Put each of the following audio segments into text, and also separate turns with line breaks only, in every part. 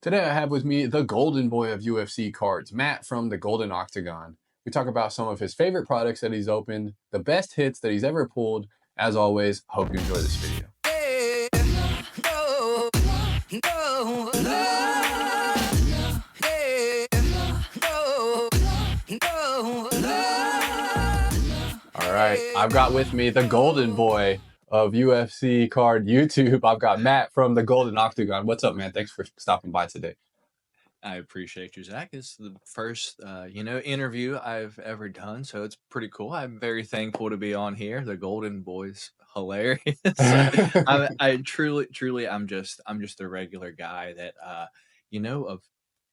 Today I have with me the golden boy of UFC cards, Matt from the Golden Octagon. We talk about some of his favorite products that he's opened, the best hits that he's ever pulled. As always, hope you enjoy this video.
Yeah, no, no, no, yeah, no, no,
All right, I've got with me the golden boy of UFC card YouTube. I've got Matt from the Golden Octagon. What's up, man? Thanks for stopping by today.
I appreciate you, Zach. It's the first, interview I've ever done, so it's pretty cool. I'm very thankful to be on here. The Golden Boy's hilarious. I truly, I'm just a regular guy that, a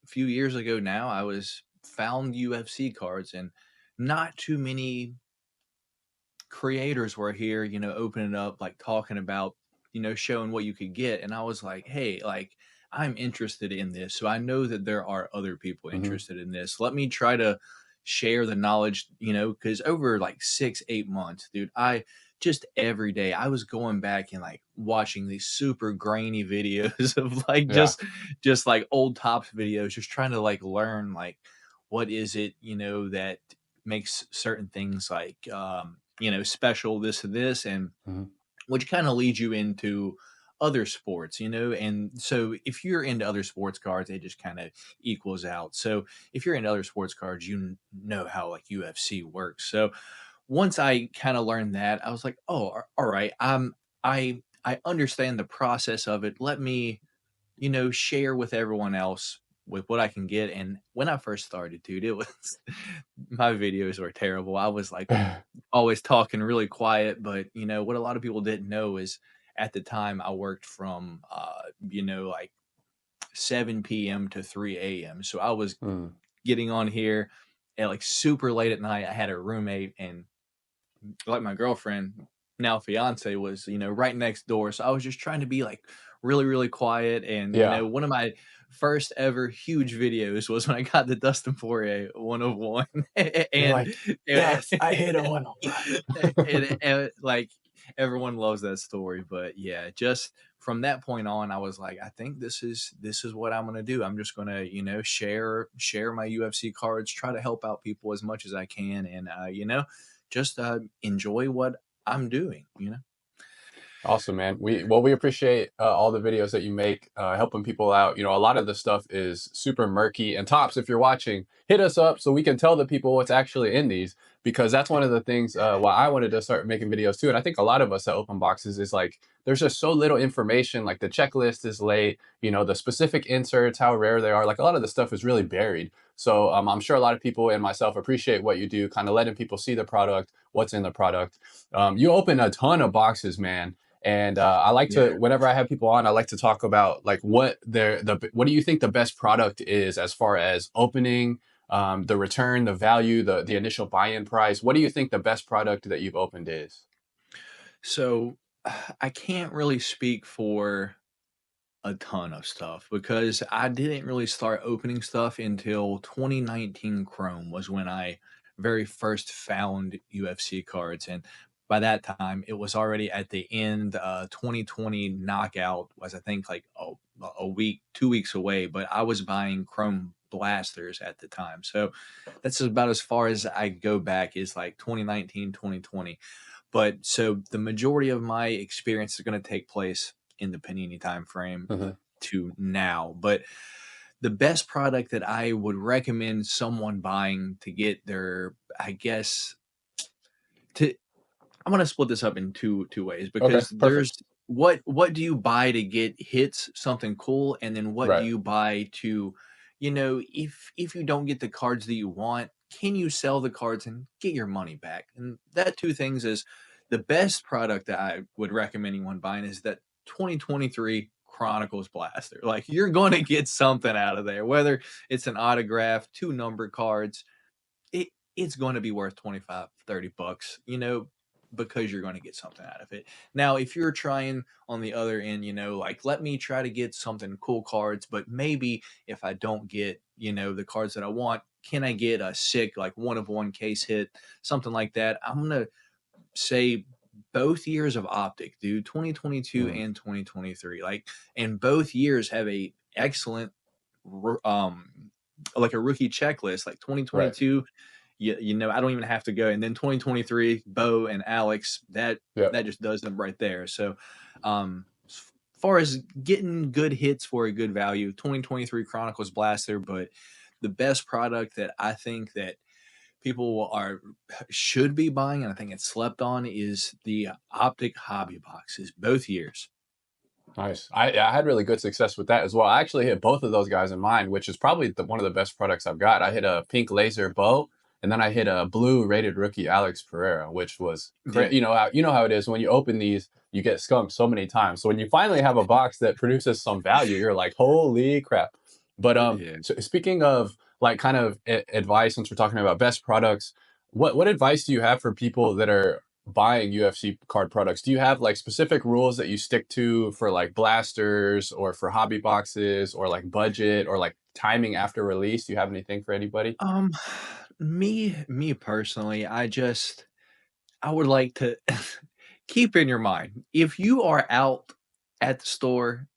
few years ago now, I was found UFC cards, and not too many creators were here, opening up, like talking about, showing what you could get. And I was like, hey, like, I'm interested in this. So I know that there are other people
Mhm.
interested in this. Let me try to share the knowledge, because over like 6, 8 months, dude, I just every day I was going back and like watching these super grainy videos of like
Yeah,
just like old tops videos, just trying to like learn like what is it, that makes certain things like special, this and this, and
mhm.
which kind of leads you into other sports, and so if you're into other sports cards, it just kind of equals out. So if you're into other sports cards, know how like UFC works. So once I kind of learned that, I was like, oh, all right, I understand the process of it. Let me share with everyone else with what I can get. And when I first started, dude, it was my videos were terrible. I was like always talking really quiet, but what a lot of people didn't know is at the time I worked from like 7 p.m. to 3 a.m. So I was
Mm.
getting on here at like super late at night. I had a roommate, and like my girlfriend, now fiance, was right next door. So I was just trying to be like really really quiet. And
Yeah,
one of my first ever huge videos was when I got the Dustin Poirier 101.
you're
and,
like,
and,
yes, I hit a one.
like everyone loves that story. But yeah, just from that point on, I was like, I think this is what I'm gonna do. I'm just gonna share my UFC cards, try to help out people as much as I can, and just enjoy what I'm doing.
Awesome, man. We appreciate all the videos that you make, helping people out. You know, a lot of the stuff is super murky. And Tops, if you're watching, hit us up so we can tell the people what's actually in these, because that's one of the things why I wanted to start making videos too. And I think a lot of us that open boxes is like there's just so little information. Like the checklist is late. You know, the specific inserts, how rare they are. Like a lot of the stuff is really buried. So I'm sure a lot of people and myself appreciate what you do, kind of letting people see the product, what's in the product. You open a ton of boxes, man, and I like to,
Yeah.
whenever I have people on, I like to talk about like what do you think the best product is as far as opening, the return, the value, the initial buy-in price. What do you think the best product that you've opened is?
So I can't really speak for a ton of stuff because I didn't really start opening stuff until 2019 Chrome was when I very first found UFC cards. And by that time, it was already at the end. 2020 Knockout was, I think, like a week, 2 weeks away, but I was buying Chrome blasters at the time. So that's about as far as I go back, is like 2019, 2020. But so the majority of my experience is going to take place in the Panini time frame
Mhm.
to now. But the best product that I would recommend someone buying to get their, I guess, to I'm gonna split this up in two ways,
Okay,
because
perfect.
there's what do you buy to get hits, something cool, and then what do
Right.
you buy to, if you don't get the cards that you want, can you sell the cards and get your money back? And that two things is the best product that I would recommend anyone buying is that 2023 Chronicles Blaster. Like, you're going to get something out of there, whether it's an autograph, two number cards. It's going to be worth 25, $30, because you're going to get something out of it. Now, if you're trying on the other end, like, let me try to get something cool cards, but maybe if I don't get, the cards that I want, can I get a sick, like, one of one case hit, something like that? I'm going to say both years of Optic, dude, 2022
Mm.
and 2023. Like, and both years have a excellent like a rookie checklist, like
Right.
2022. You know, I don't even have to go. And then 2023, Bo and Alex,
Yep.
that just does them right there. So, as far as getting good hits for a good value, 2023 Chronicles Blaster, but the best product that I think that people are should be buying, and I think it's slept on, is the Optic Hobby Boxes, both years.
Nice. I had really good success with that as well. I actually hit both of those guys in mine, which is probably one of the best products I've got. I hit a pink laser bow, and then I hit a blue rated rookie Alex Pereira, which was
Yeah.
you know how it is when you open these, you get skunked so many times. So when you finally have a box that produces some value, you're like, holy crap. But
Yeah.
so speaking of like kind of advice, since we're talking about best products, what advice do you have for people that are buying UFC card products? Do you have like specific rules that you stick to for like blasters or for hobby boxes or like budget or like timing after release? Do you have anything for anybody?
Um, me personally, I would like to keep in your mind, if you are out at the store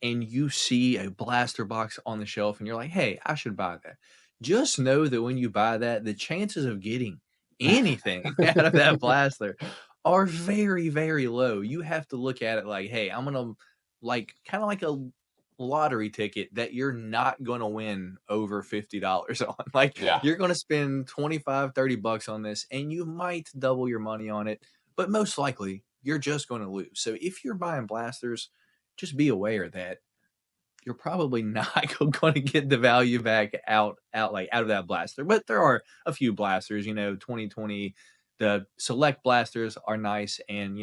and you see a blaster box on the shelf and you're like, "Hey, I should buy that." Just know that when you buy that, the chances of getting anything out of that blaster are very, very low. You have to look at it like, "Hey, I'm gonna," like, kinda like a lottery ticket that you're not gonna win over $50 on. Like,
Yeah.
you're gonna spend 25, $30 on this, and you might double your money on it, but most likely, you're just gonna lose. So if you're buying blasters, just be aware that you're probably not going to get the value back out of that blaster. But there are a few blasters, 2020, the select blasters are nice, and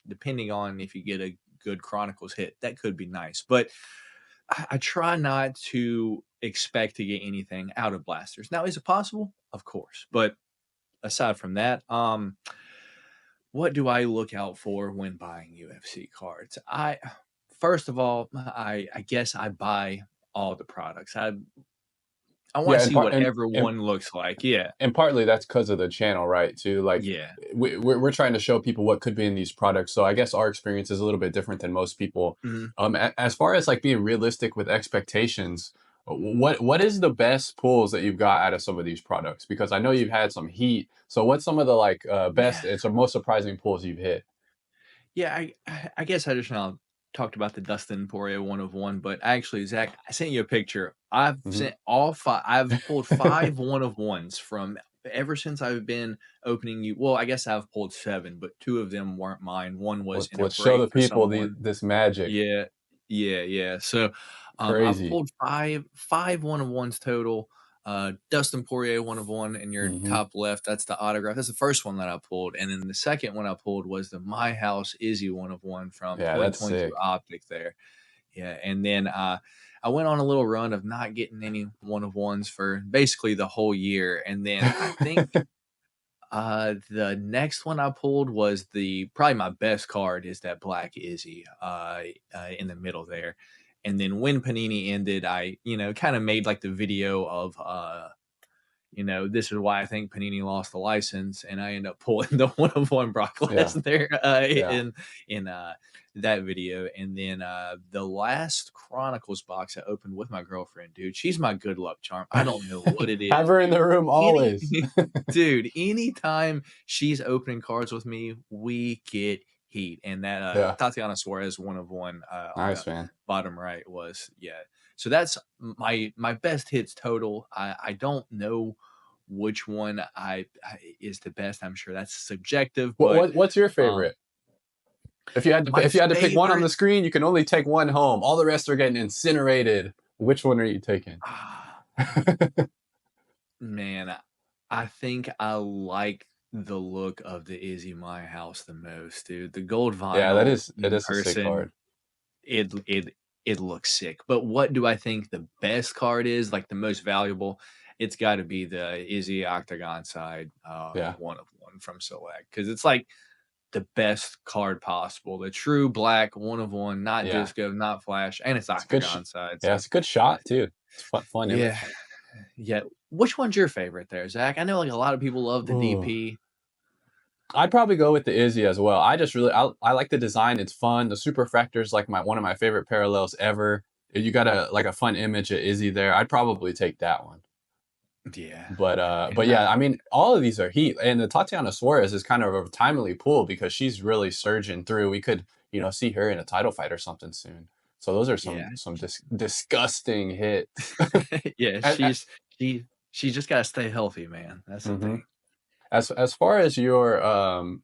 depending on if you get a good Chronicles hit, that could be nice. But I try not to expect to get anything out of blasters. Now, is it possible? Of course, but aside from that, what do I look out for when buying UFC cards? I First of all, I guess I buy all the products. I want
Yeah,
to see whatever one looks like. Yeah.
and partly that's because of the channel, right? Too like
Yeah.
we're trying to show people what could be in these products. So I guess our experience is a little bit different than most people.
Mhm.
As far as like being realistic with expectations, what is the best pulls that you've got out of some of these products? Because I know you've had some heat. So what's some of the like
Yeah.
best and some most surprising pulls you've hit?
Yeah, I guess I just now talked about the Dustin Poirier 1 of 1, but actually, Zach, I sent you a picture. I've
Hmm.
sent all 5. I've pulled 5 1 of 1s from ever since I've been opening you. Well, I guess I've pulled 7, but 2 of them weren't mine. One was in a
Let's show
break
the
for
people
someone.
this magic.
Yeah, yeah. So, I've
Crazy.
pulled five one of ones total. Dustin Poirier 1 of 1 in your
Hmm.
top left. That's the autograph. That's the first one that I pulled, and then the second one I pulled was the My House Izzy 1 of 1 from
Yeah, that's
2022
sick.
Optic there. Yeah, and then I went on a little run of not getting any 1 of 1s for basically the whole year, and then I think the next one I pulled was the probably my best card is that Black Izzy in the middle there. And then when Panini ended, I, kind of made like the video of this is why I think Panini lost the license, and I end up pulling the 1 of 1 Brock
Yeah,
Lesnar
yeah.
in that video. And then the last Chronicles box I opened with my girlfriend, dude. She's my good luck charm. I don't know what it
Have
is,
her in
dude.
the room
Any
always.
dude, anytime she's opening cards with me, we get heat. And that
Yeah,
Tatiana Suarez 1 of 1 on
nice
the
man.
bottom right was, yeah. So that's my best hits total. I don't know which one I is the best. I'm sure that's subjective, but
What's your
um
favorite? If you had to
my
if you had to pick one on
favorite
the screen, you can only take one home. All the rest are getting incinerated. Which one are you taking?
ah, man, I think I like the look of the Izzy My House the most, dude. The gold
Yeah,
vinyl
it
in
is a sick
person,
card.
it looks sick. But what do I think the best card is, like the most valuable? It's got to be the Izzy Octagon side,
Yeah,
1 of 1 from Select, because it's like the best card possible. The true black 1 of 1, not
yeah.
disco, not flash, and it's
It's a good
Octagon side.
yeah,
So
it's a good shot too. It's fun
yeah,
image.
yeah. Which one's your favorite there, Zach? I know like a lot of people love the
Ooh.
DP.
I'd probably go with the Izzy as well. I just really I like the design. It's fun. The super fractor is like one of my favorite parallels ever. you got a fun image of Izzy there. I'd probably take that one.
Yeah.
But yeah, I mean, all of these are heat, and the Tatiana Suarez is kind of a timely pull because she's really surging through. We could, see her in a title fight or something soon. So those are
Yeah.
some disgusting hits.
Yeah,
and,
she's just gotta stay healthy, man. That's the
mhm.
thing.
As far as your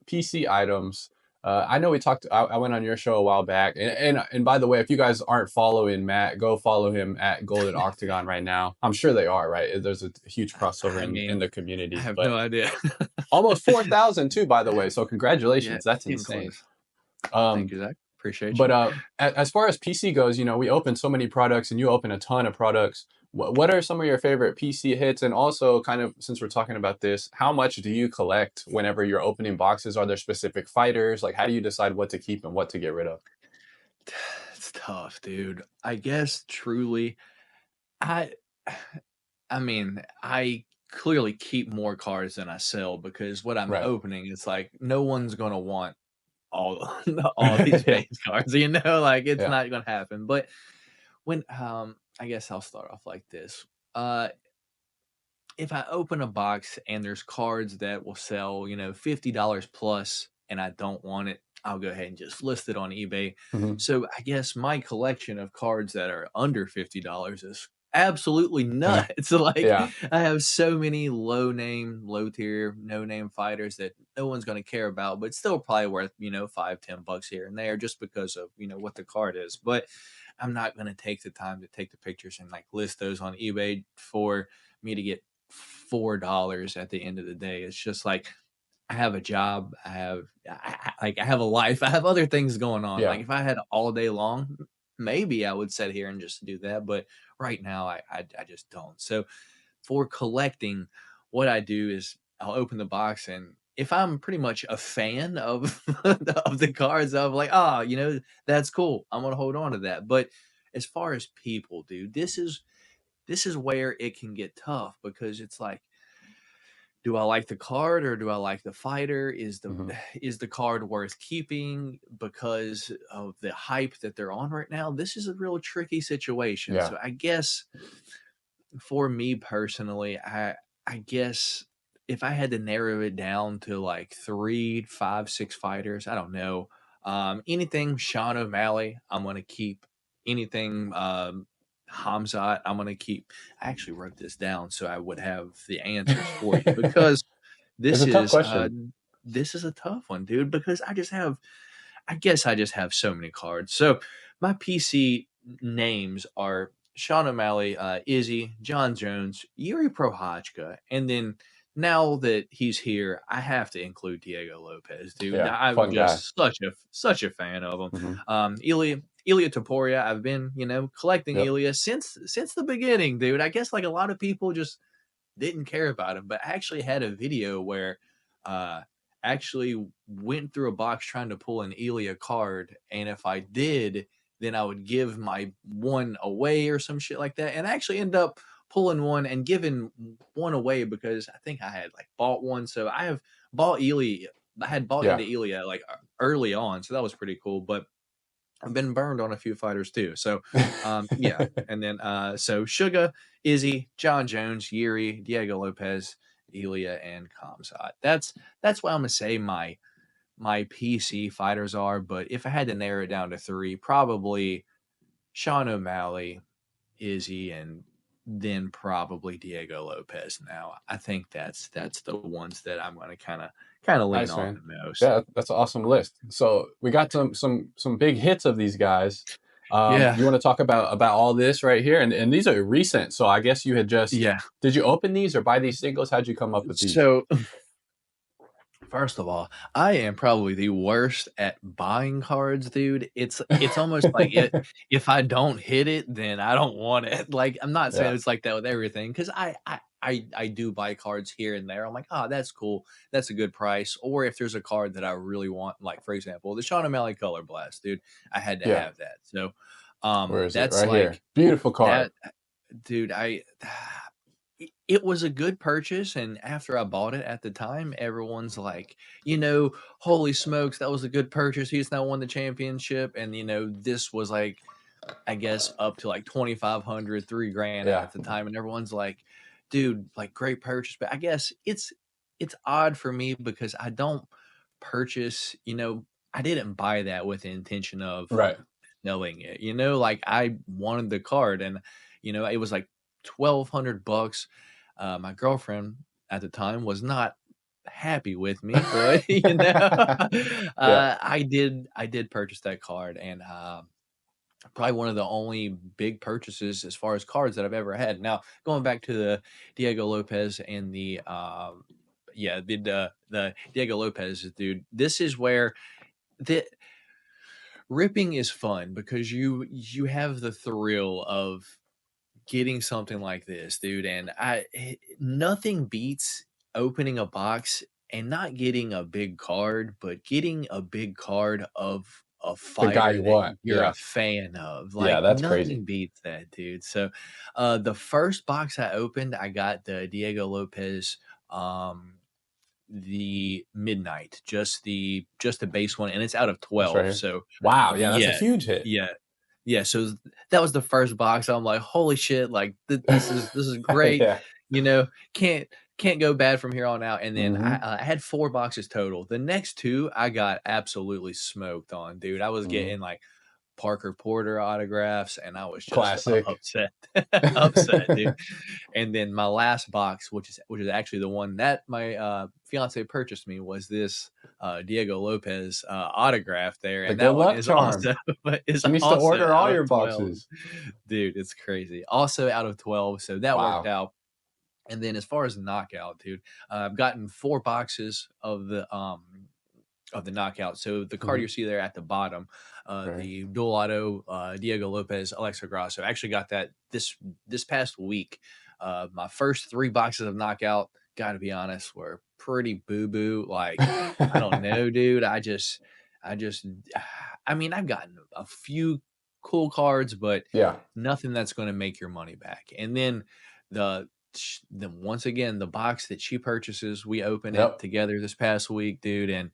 PC items, I know we talked. I went on your show a while back, and by the way, if you guys aren't following Matt, go follow him at Golden Octagon right now. I'm sure they are, right? There's a huge crossover
I
in
mean,
the
I
community,
have
but
no idea.
almost 4,000 too, by the way. So
Yeah,
congratulations, that's
getting
insane.
close. Thank
Um,
you, Zach. Appreciate
but
you.
as far as PC goes, we open so many products, and you open a ton of products. What are some of your favorite PC hits? And also, kind of since we're talking about this, how much do you collect whenever you're opening boxes? Are there specific fighters? Like, how do you decide what to keep and what to get rid of?
It's tough, dude. I guess truly, I I mean, I clearly keep more cards than I sell because what I'm
Right.
opening, it's like no one's gonna want all all these
Yeah.
base cards, like it's
Yeah.
not gonna happen. But when I guess I'll start off like this. Uh if I open a box and there's cards that will sell, $50 plus and I don't want it, I'll go ahead and just list it on eBay.
Hmm.
So I guess my collection of cards that are under $50 is absolutely nuts. Like
Yeah.
I have so many low name, low tier, no name fighters that no one's going to care about, but still probably worth, $5, $10 here and there just because of, what the card is. But I'm not going to take the time to take the pictures and like list those on eBay for me to get $4 at the end of the day. It's just like I have a job, I have a life, I have other things going on.
Yeah.
Like if I had all day long, maybe I would sit here and just do that. But right now, I just don't. So for collecting, what I do is I'll open the box and if I'm pretty much a fan of of the cards, I'm like, that's cool. I'm gonna hold on to that. But as far as people, dude, this is where it can get tough because it's like, do I like the card or do I like the fighter? Is the
Hmm.
is the card worth keeping because of the hype that they're on right now? This is a real tricky situation.
Yeah.
So I guess for me personally, I guess if I had to narrow it down to like 3, 5, 6 fighters, I don't know. Anything Sean O'Malley, I'm gonna keep. Anything Hamzat, I'm gonna keep. I actually wrote this down so I would have the answers for you because
It's
this
a tough
is
question.
this is a tough one, dude. Because I guess I just have so many cards. So my PC names are Sean O'Malley, Izzy, John Jones, Yuri Prohachka, and then now that he's here, I have to include Diego Lopez, dude.
Yeah.
I'm
Fun guy.
just such a fan of him.
Hmm.
Ilya Taporia, I've been collecting
Yep.
Ilya since the beginning, dude. I guess like a lot of people just didn't care about him, but I actually had a video where uh actually went through a box trying to pull an Elia card, and if I did, then I would give my one away or some shit like that. And I actually ended up pulling one and giving one away because I think I had like bought one. So I have bought Elia. I had bought
Yeah.
into Elia like early on, so that was pretty cool. But I've been burned on a few fighters too. So, yeah. And then, so Suga, Izzy, John Jones, Yuri, Diego Lopez, Elia, and Kamzat. That's what I'm gonna say my PC fighters are. But if I had to narrow it down to three, probably Sean O'Malley, Izzy, and then probably Diego Lopez. Now, I think that's the ones that I'm gonna kind of lean
Nice,
on
man.
the most.
Yeah, that's an awesome list. So we got some big hits of these guys.
Yeah,
You want to talk about all this right here, and these are recent. So I guess you had just
yeah.
did you open these or buy these singles? How'd you come up with these?
So first of all, I am probably the worst at buying cards, dude. It's almost like if I don't hit it, then I don't want it. Like I'm not saying
Yeah,
it's like that with everything, because I do buy cards here and there. I'm like, oh, that's cool, that's a good price. Or if there's a card that I really want, like for example, the Sean O'Malley Color Blast, dude, I had to
yeah.
have that. So,
Where is it?
that's
Right here.
like
Beautiful card.
that, dude. It was a good purchase, and after I bought it at the time, everyone's like, "Holy smokes, that was a good purchase. He's now won the championship." And this was like I guess up to like 2,500, 3 grand
Yeah.
at the time, and everyone's like, "Dude, like great purchase." But I guess it's odd for me because I don't purchase. I didn't buy that with the intention of
Right.
knowing it. Like I wanted the card, and it was like $1,200. My girlfriend at the time was not happy with me, but
Yeah.
I did purchase that card, and probably one of the only big purchases as far as cards that I've ever had. Now, going back to the Diego Lopez and the Diego Lopez dude, this is where the ripping is fun because you have the thrill of getting something like this, dude, and nothing beats opening a box and not getting a big card, but getting a big card of a
The guy
fighter
you
that
want.
you're a
Yeah.
fan of.
Yeah,
Like
that's crazy.
nothing beats that, dude. So, the first box I opened, I got the Diego Lopez um the midnight, just the base one, and it's out of
That's right
12.
here.
So
Wow. Yeah, that's a
yeah,
huge hit.
yeah, yeah. So that was the first box. I'm like, holy shit! Like this is great.
Yeah.
You know, can't can't go bad from here on out. And then I,
Hmm.
uh, I had 4 boxes total. The next two I got absolutely smoked on, dude. I was
Hmm.
getting like Parker Porter autographs, and I was just
Classic.
upset, upset, dude. And then my last box, which is actually the one that my fiance purchased me, was this Diego Lopez autograph there,
The
and
good
that one
luck
is
charm.
also is
She needs to
also
order all
out of
your
12,
boxes.
dude. It's crazy. Also out of 12, so that worked
Wow.
out. And then as far as knockout, dude, I've gotten 4 boxes of the knockout. So the card
Hmm.
you see there at the bottom,
Right.
the dual auto Diego Lopez, Alexa Grasso. I actually got that this past week. My first 3 boxes of knockout, gotta be honest, were pretty boo boo. Like I don't know, dude. I just, I mean, I've gotten a few cool cards, but
Yeah.
nothing that's going to make your money back. And then the once again the box that she purchases, we open it
Yep.
together this past week, dude, and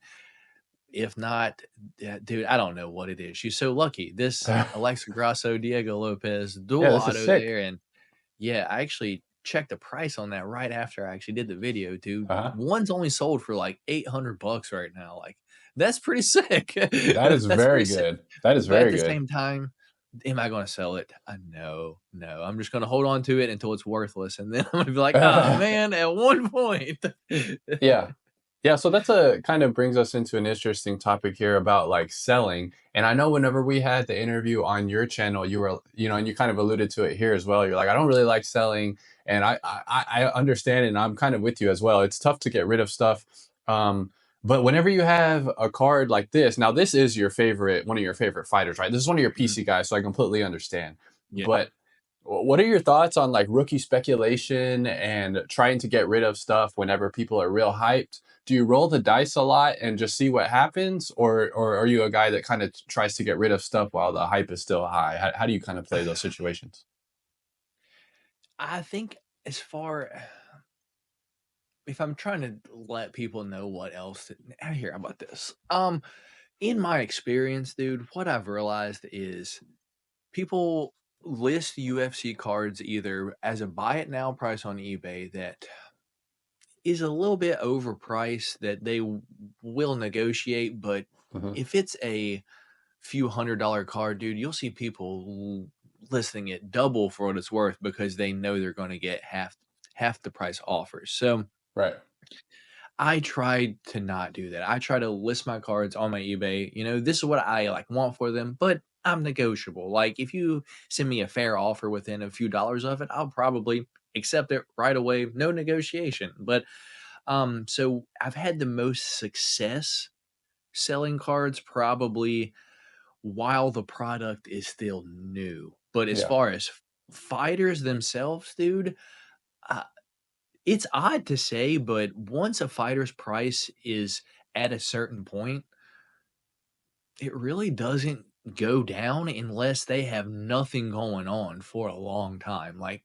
if not, yeah, dude, I don't know what it is. She's so lucky. This Alexa Grasso, Diego Lopez
Yeah,
dual
this is
auto
sick.
there, and yeah, I actually checked the price on that right after I actually did the video, dude.
Uh-huh.
One's only sold for like $800 right now. Like that's pretty sick.
That is
That's
very
pretty sick.
good. That is
But at
very
the
good.
same time, am I going to sell it? No, no. I'm just going to hold on to it until it's worthless, and then I'm going to be like, ah, man, at one point.
Yeah. Yeah, so that's a kind of brings us into an interesting topic here about like selling. And I know whenever we had the interview on your channel, you were, and you kind of alluded to it here as well. You're like, I don't really like selling, and I understand it, and I'm kind of with you as well. It's tough to get rid of stuff. But whenever you have a card like this, now this is one of your favorite fighters, right? This is one of your
Mhm.
PC guys, so I completely understand.
Yeah.
But what are your thoughts on like rookie speculation and trying to get rid of stuff whenever people are real hyped? Do you roll the dice a lot and just see what happens, or are you a guy that kind of tries to get rid of stuff while the hype is still high? How do you kind of play those situations?
I think as far if I'm trying to let people know what else I hear about this. In my experience, dude, what I've realized is people list UFC cards either as a buy it now price on eBay that is a little bit overpriced that they will negotiate, but
Hmm.
if it's a few $100 card, dude, you'll see people listing it double for what it's worth because they know they're going to get half the price offers. So
Right.
I tried to not do that. I try to list my cards on my eBay. This is what I like want for them, but I'm negotiable. Like if you send me a fair offer within a few dollars of it, I'll probably accept it right away, no negotiation. But so I've had the most success selling cards probably while the product is still new. But as
Yeah.
far as fighters themselves, dude, uh, it's odd to say, but once a fighter's price is at a certain point, it really doesn't go down unless they have nothing going on for a long time. Like,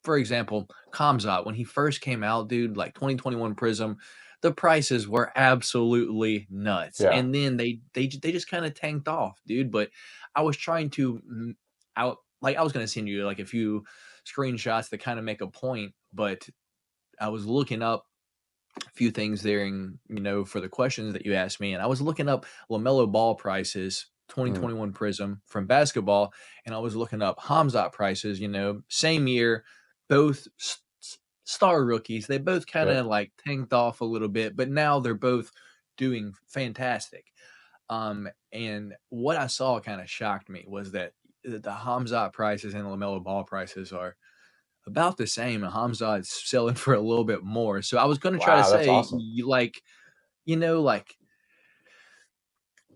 for example, Kamzat, when he first came out, dude, like 2021 Prism, the prices were absolutely nuts,
Yeah.
and then they just kind of tanked off, dude. But I was trying to out like I was gonna send you like a few screenshots to kind of make a point, but I was looking up a few things there, and for the questions that you asked me, and I was looking up LaMelo Ball prices.
Mm.
2021 Prism from basketball, and I was looking up Hamzat prices, same year, both star rookies. They both kind
Yep.
of like tanked off a little bit, but now they're both doing fantastic. And what I saw kind of shocked me was that the Hamzat prices and LaMelo Ball prices are about the same, and Hamzat's selling for a little bit more. So I was going to try to
Wow, that's
say,
awesome.
like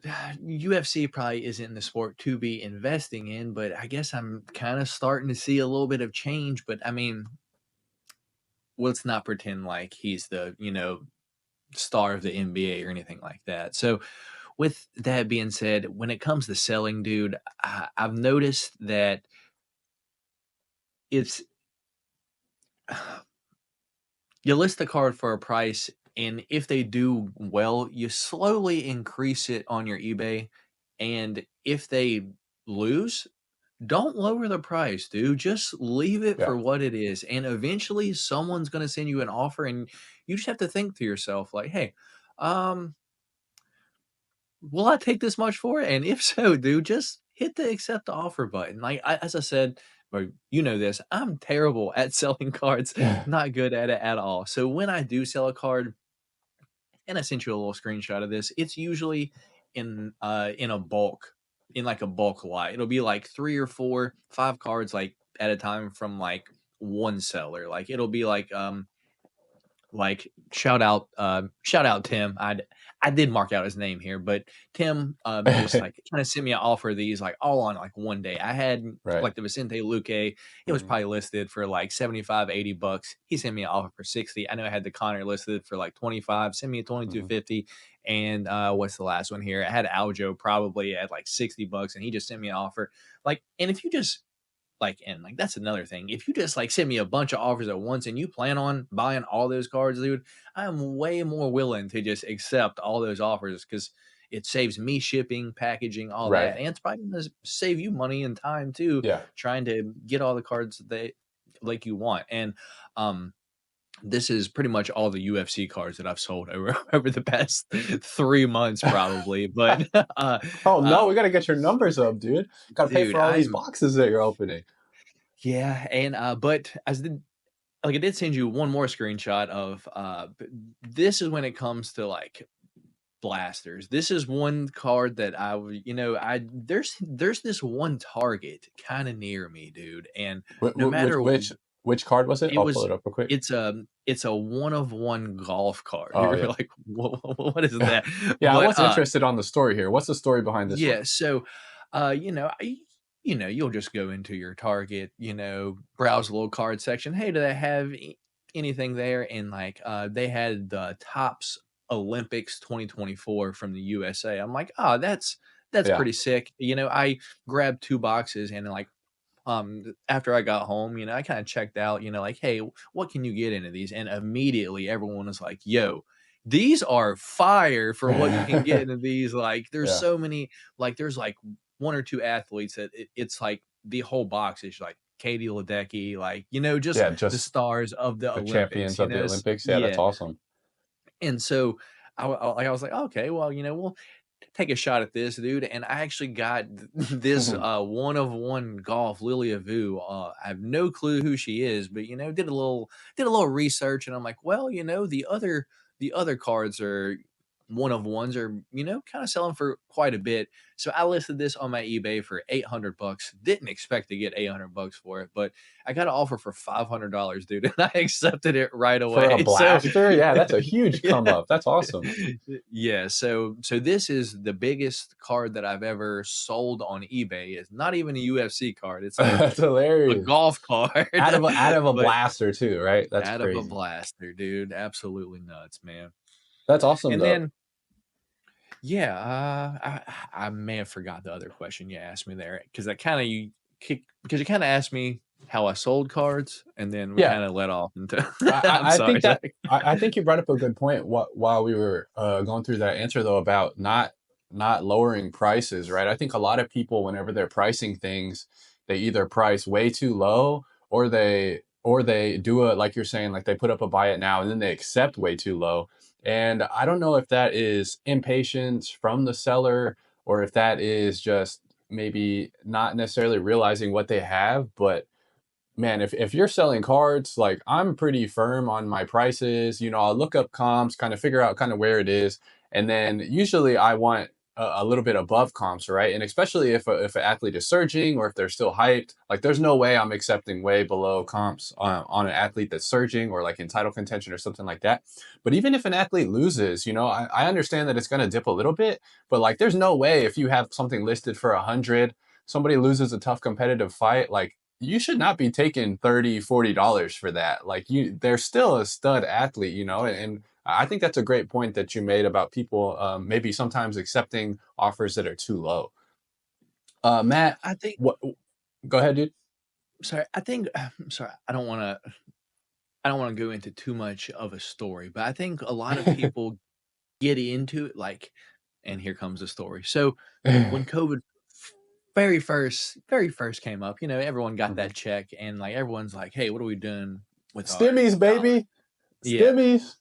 UFC probably isn't the sport to be investing in, but I guess I'm kind of starting to see a little bit of change. But I mean, let's not pretend like he's the, star of the NBA or anything like that. So with that being said, when it comes to selling, dude, I've noticed that it's you list the card for a price, and if they do well, you slowly increase it on your eBay. And if they lose, don't lower the price, dude. Just leave it
Yeah.
for what it is. And eventually someone's gonna send you an offer, and you just have to think to yourself, like, hey, um, will I take this much for it? And if so, dude, just hit the accept the offer button. Like as I said, or this, I'm terrible at selling cards, not good at it at all. So when I do sell a card, and I sent you a little screenshot of this, it's usually in a bulk, in like a bulk lot. It'll be like 3 or 4, 5 cards like at a time from like one seller. Like it'll be like shout out Tim. I did mark out his name here, but Tim just like kind of sent me an offer of these like all on like one day. I had
Right.
like the Vicente Luque, it was
Mhm.
probably listed for like 75, $80. He sent me an offer for 60. I know I had the Connor listed for like 25, send me a
Mhm.
22.50. And what's the last one here? I had Aljo probably at like $60, and he just sent me an offer. Like, and if you just and that's another thing. If you just like send me a bunch of offers at once and you plan on buying all those cards, dude, I'm way more willing to just accept all those offers because it saves me shipping, packaging, all that.
Right.
And it's probably going to save you money and time too,
Yeah.
trying to get all the cards that like you want. And this is pretty much all the UFC cards that I've sold over the past 3 months, probably. But
Oh no, we
um,
gotta get your numbers up, dude. Gotta pay
dude,
for all these boxes that you're opening.
yeah, and but as the like I did send you one more screenshot of this is when it comes to like blasters. This is one card that I there's this one target kind of near me, dude, and
Wh-
no
wh- Which
matter
which which card was it?
it
I'll pull
was
it up real quick.
it's a one of one golf card.
Oh
You're
yeah.
like, what is that?
Yeah, I
But
was interested on the story here. What's the story behind this one?
yeah, so, you'll just go into your Target, browse the little card section. Hey, do they have anything there? And like, they had the Tops Olympics 2024 from the USA. I'm like, oh, that's
Yeah.
pretty sick. I grabbed 2 boxes, and like, after I got home, I kind of checked out, like, hey, what can you get into these? And immediately everyone was like, yo, these are fire for what you can get into these. Like, there's
Yeah.
so many, like, there's like 1 or 2 athletes that it's like the whole box is like Katie Ledecky, like, just
Yeah,
the
just
stars of the
the
Olympics,
champions of the Olympics. Yeah, that's
yeah.
awesome.
And so I was like, okay, well, we'll take a shot at this, dude. And I actually got this one of one golf Lilia Vu. I have no clue who she is, but did a little research, and I'm like, well, the other cards are one of ones are kind of selling for quite a bit. So I listed this on my eBay for $800. Didn't expect to get $800 for it, but I got an offer for $500, dude, and I accepted it right
For a
away. So
blaster? Yeah, that's a huge come
yeah.
up. That's awesome.
Yeah, so this is the biggest card that I've ever sold on eBay. It's not even a UFC card. It's
That's
a
hilarious.
golf card.
Out of a
But
blaster too, right? That's
out of a
crazy.
blaster, dude. Absolutely nuts, man.
That's awesome
And
though.
then yeah, I may have forgot the other question you asked me there because you kind of asked me how I sold cards, and then we
Yeah,
kind of let off into. I'm
I
sorry,
think that
Zach.
I think you brought up a good point. While we were going through that answer though about not lowering prices, right? I think a lot of people, whenever they're pricing things, they either price way too low, or they do a, like you're saying, like they put up a buy it now and then they accept way too low. And I don't know if that is impatience from the seller, or if that is just maybe not necessarily realizing what they have. But man, if you're selling cards, like I'm pretty firm on my prices. I'll look up comps, kind of figure out kind of where it is, and then usually I want a little bit above comps, right? And especially if an athlete is surging or if they're still hyped, like there's no way I'm accepting way below comps on an athlete that's surging or like in title contention or something like that. But even if an athlete loses, I understand that it's going to dip a little bit, but like there's no way if you have something listed for 100, somebody loses a tough competitive fight, like you should not be taking $30-$40 for that. Like they're still a stud athlete, and I think that's a great point that you made about people maybe sometimes accepting offers that are too low. Matt,
I think.
what? Go ahead, dude.
Sorry, I think. I'm sorry. I don't want to. I don't want to go into too much of a story, but I think a lot of people get into it like, and here comes the story. So when COVID very first came up, everyone got
Mhm.
that check, and like everyone's like, "Hey, what are we doing with our
Stimmies,
dollar?"
baby,
Yeah,
stimmies.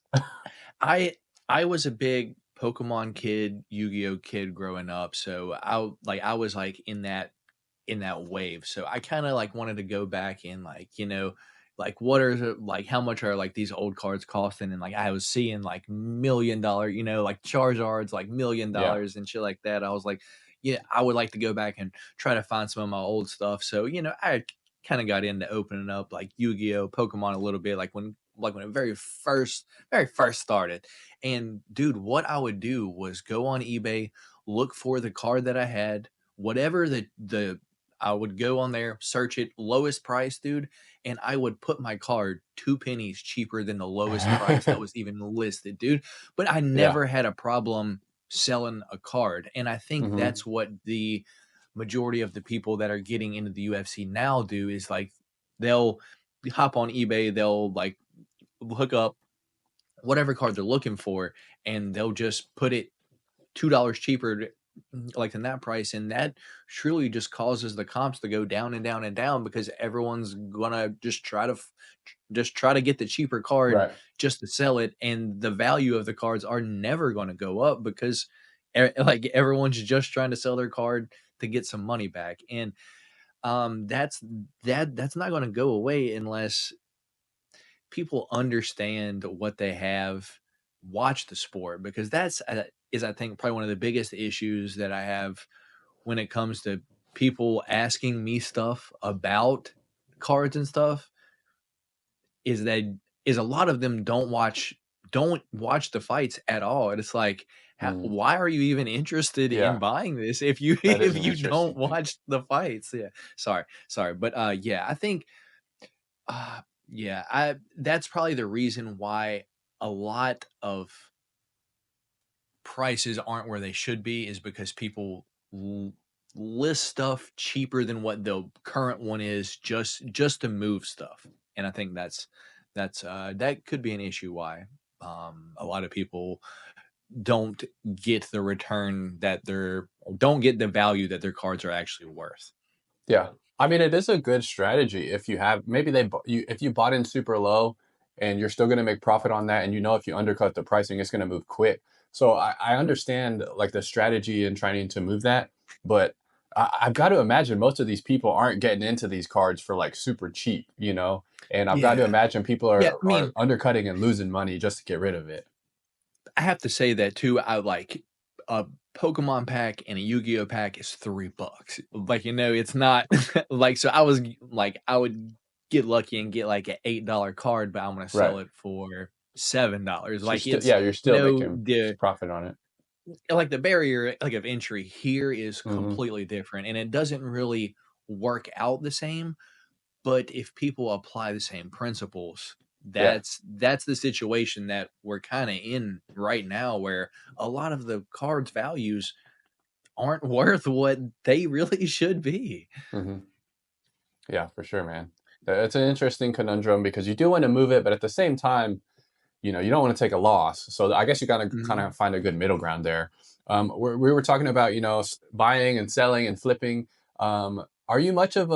I I was a big Pokemon kid, Yu-Gi-Oh kid growing up, so I was like in that wave. So I kind of like wanted to go back and like, like what are like how much are like these old cards costing? And like I was seeing like $1 million, like Charizards like million
Yeah.
dollars and shit like that. I was like, yeah, I would like to go back and try to find some of my old stuff. So, I kind of got into opening up like Yu-Gi-Oh, Pokemon a little bit, like when it very first started. And dude, what I would do was go on eBay, look for the card that I had, whatever the I would go on there, search it, lowest price, dude, and I would put my card 2 pennies cheaper than the lowest price that was even listed, dude. But I
Yeah.
never had a problem selling a card. And I think
Hmm.
that's what the majority of the people that are getting into the UFC now do is like they'll hop on eBay, they'll like look up whatever card they're looking for, and they'll just put it $2 cheaper like than that price, and that truly just causes the comps to go down and down and down because everyone's gonna just try to get the cheaper card
Right.
just to sell it, and the value of the cards are never going to go up because like everyone's just trying to sell their card to get some money back. And that's not going to go away unless people understand what they have, watch the sport, because that's is I think probably one of the biggest issues that I have when it comes to people asking me stuff about cards and stuff is that is a lot of them don't watch the fights at all. And it's like,
Mm.
why are you even interested in
Yeah.
buying this if you
That is
if
an
you
interesting
don't
thing.
watch the fights? Yeah, sorry, but yeah, I think yeah, I that's probably the reason why a lot of prices aren't where they should be is because people list stuff cheaper than what the current one is just to move stuff. And I think that's that could be an issue why a lot of people don't get the return that they're don't get the value that their cards are actually worth.
Yeah. I mean, it is a good strategy if you have maybe if you bought in super low and you're still going to make profit on that, and if you undercut the pricing, it's going to move quick. So I understand like the strategy in trying to move that, but I've got to imagine most of these people aren't getting into these cards for like super cheap. And I've got to
Yeah.
imagine people
Yeah,
are
I
are
mean,
undercutting and losing money just to get rid of it.
I have to say that too. I like a Pokemon pack and a Yu-Gi-Oh pack is $3. Like, it's not like so I would get lucky and get like an $8 card, but I'm gonna sell
Right.
it for $7.
So
Like it's
you're still making
the
profit on it.
like the barrier like of entry here is
Hmm.
completely different and it doesn't really work out the same. But if people apply the same principles,
Yeah.
that's the situation that we're kind of in right now, where a lot of the cards values aren't worth what they really should be.
Hmm. Yeah, for sure, man. It's an interesting conundrum because you do want to move it, but at the same time, you know, you don't want to take a loss. So I guess you gotta kind
Mhm.
of find a good middle ground there. We were talking about, you know, buying and selling and flipping. Are you much of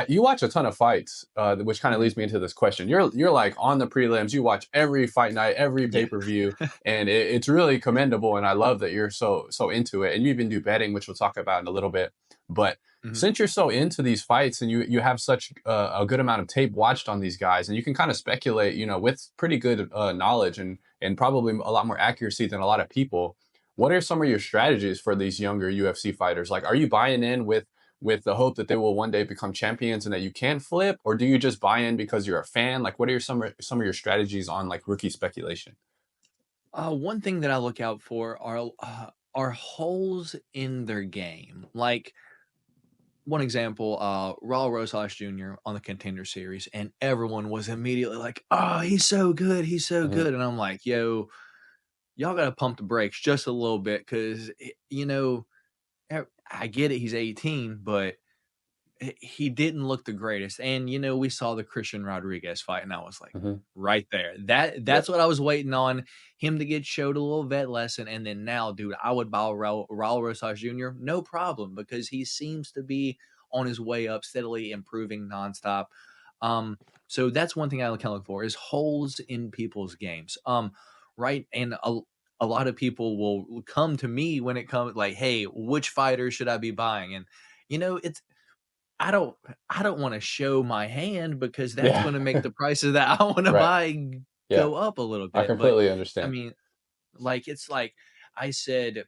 you watch a ton of fights, which kind of
Mhm.
leads me into this question. You're like on the prelims, you watch every fight night, every
Yeah.
pay-per-view, and it's really commendable. And I love that you're so into it. And you even do betting, which we'll talk about in a little bit. But
Mhm.
since you're so into these fights and you have such a good amount of tape watched on these guys, and you can kind of speculate, you know, with pretty good knowledge and probably a lot more accuracy than a lot of people. What are some of your strategies for these younger UFC fighters? Like, are you buying in with the hope that they will one day become champions and that you can flip, or do you just buy in because you're a fan? Like, what are some of your strategies on like rookie speculation?
One thing that I look out for are holes in their game. Like one example, Raul Rosas Jr. on the Contender Series, and everyone was immediately like, "Oh, he's so good, he's so
Hmm.
good," and I'm like, "Yo, y'all gotta pump the brakes just a little bit, because you know, I get it, he's 18, but he didn't look the greatest." And you know, we saw the Christian Rodriguez fight, and I was like,
Hmm.
right there. That's
Yep.
what I was waiting on, him to get showed a little vet lesson. And then now, dude, I would buy Raul Rosas Jr. no problem, because he seems to be on his way up, steadily improving nonstop. Um, so that's one thing I kind of look for, is holes in people's games. Right, and a lot of people will come to me when it comes like, "Hey, which fighter should I be buying?" And you know, I don't I don't wanna show my hand, because that's
Yeah.
gonna make the prices that I wanna
Right.
buy
Yeah.
go up a little
I
bit. But
completely
I
understand.
mean, like, it's like I said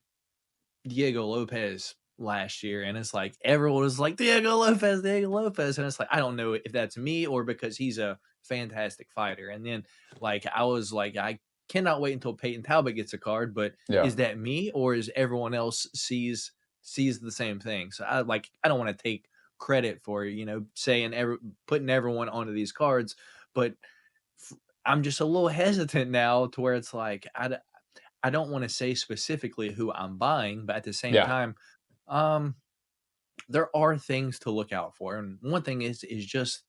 Diego Lopez last year, and it's like everyone was like, Diego Lopez," and it's like, I don't know if that's me or because he's a fantastic fighter. And then, like, I was like, I cannot wait until Peyton Talbot gets a card, but
Yeah.
is that me, or is everyone else sees the same thing? So I don't wanna take credit for, saying putting everyone onto these cards, but f I'm just a little hesitant now, to where it's like, I don't wanna say specifically who I'm buying, but at the same
Yeah.
time, um, there are things to look out for. And one thing is just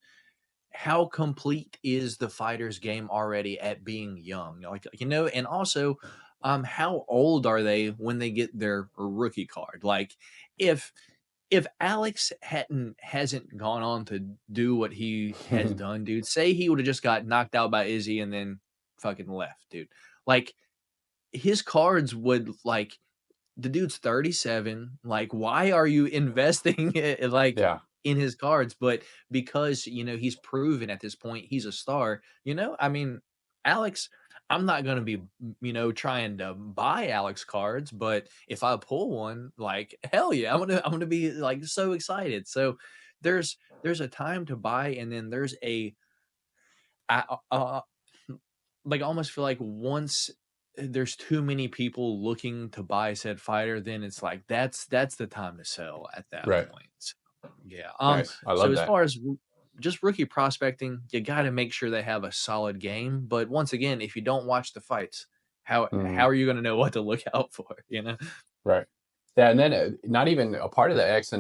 how complete is the fighter's game already at being young? Like, and also, how old are they when they get their rookie card? Like, if Alex hasn't gone on to do what he has done, dude, say he would have just got knocked out by Izzy and then fucking left, dude. Like, his cards would, like, the dude's 37. Like, why are you investing like
Yeah.
in his cards? But because he's proven at this point he's a star. I mean, Alex. I'm not gonna be trying to buy Alex cards, but if I pull one, like, hell yeah, I'm gonna be like so excited. So there's a time to buy, and then there's a I like, I almost feel like once there's too many people looking to buy said fighter, then it's like that's the time to sell at that
Right.
point. So, yeah.
Nice. I
So
love
as
that.
far as just rookie prospecting, you got to make sure they have a solid game. But once again, if you don't watch the fights, how
Mhm.
are you going to know what to look out for?
Right. Yeah, and then not even a part of the X's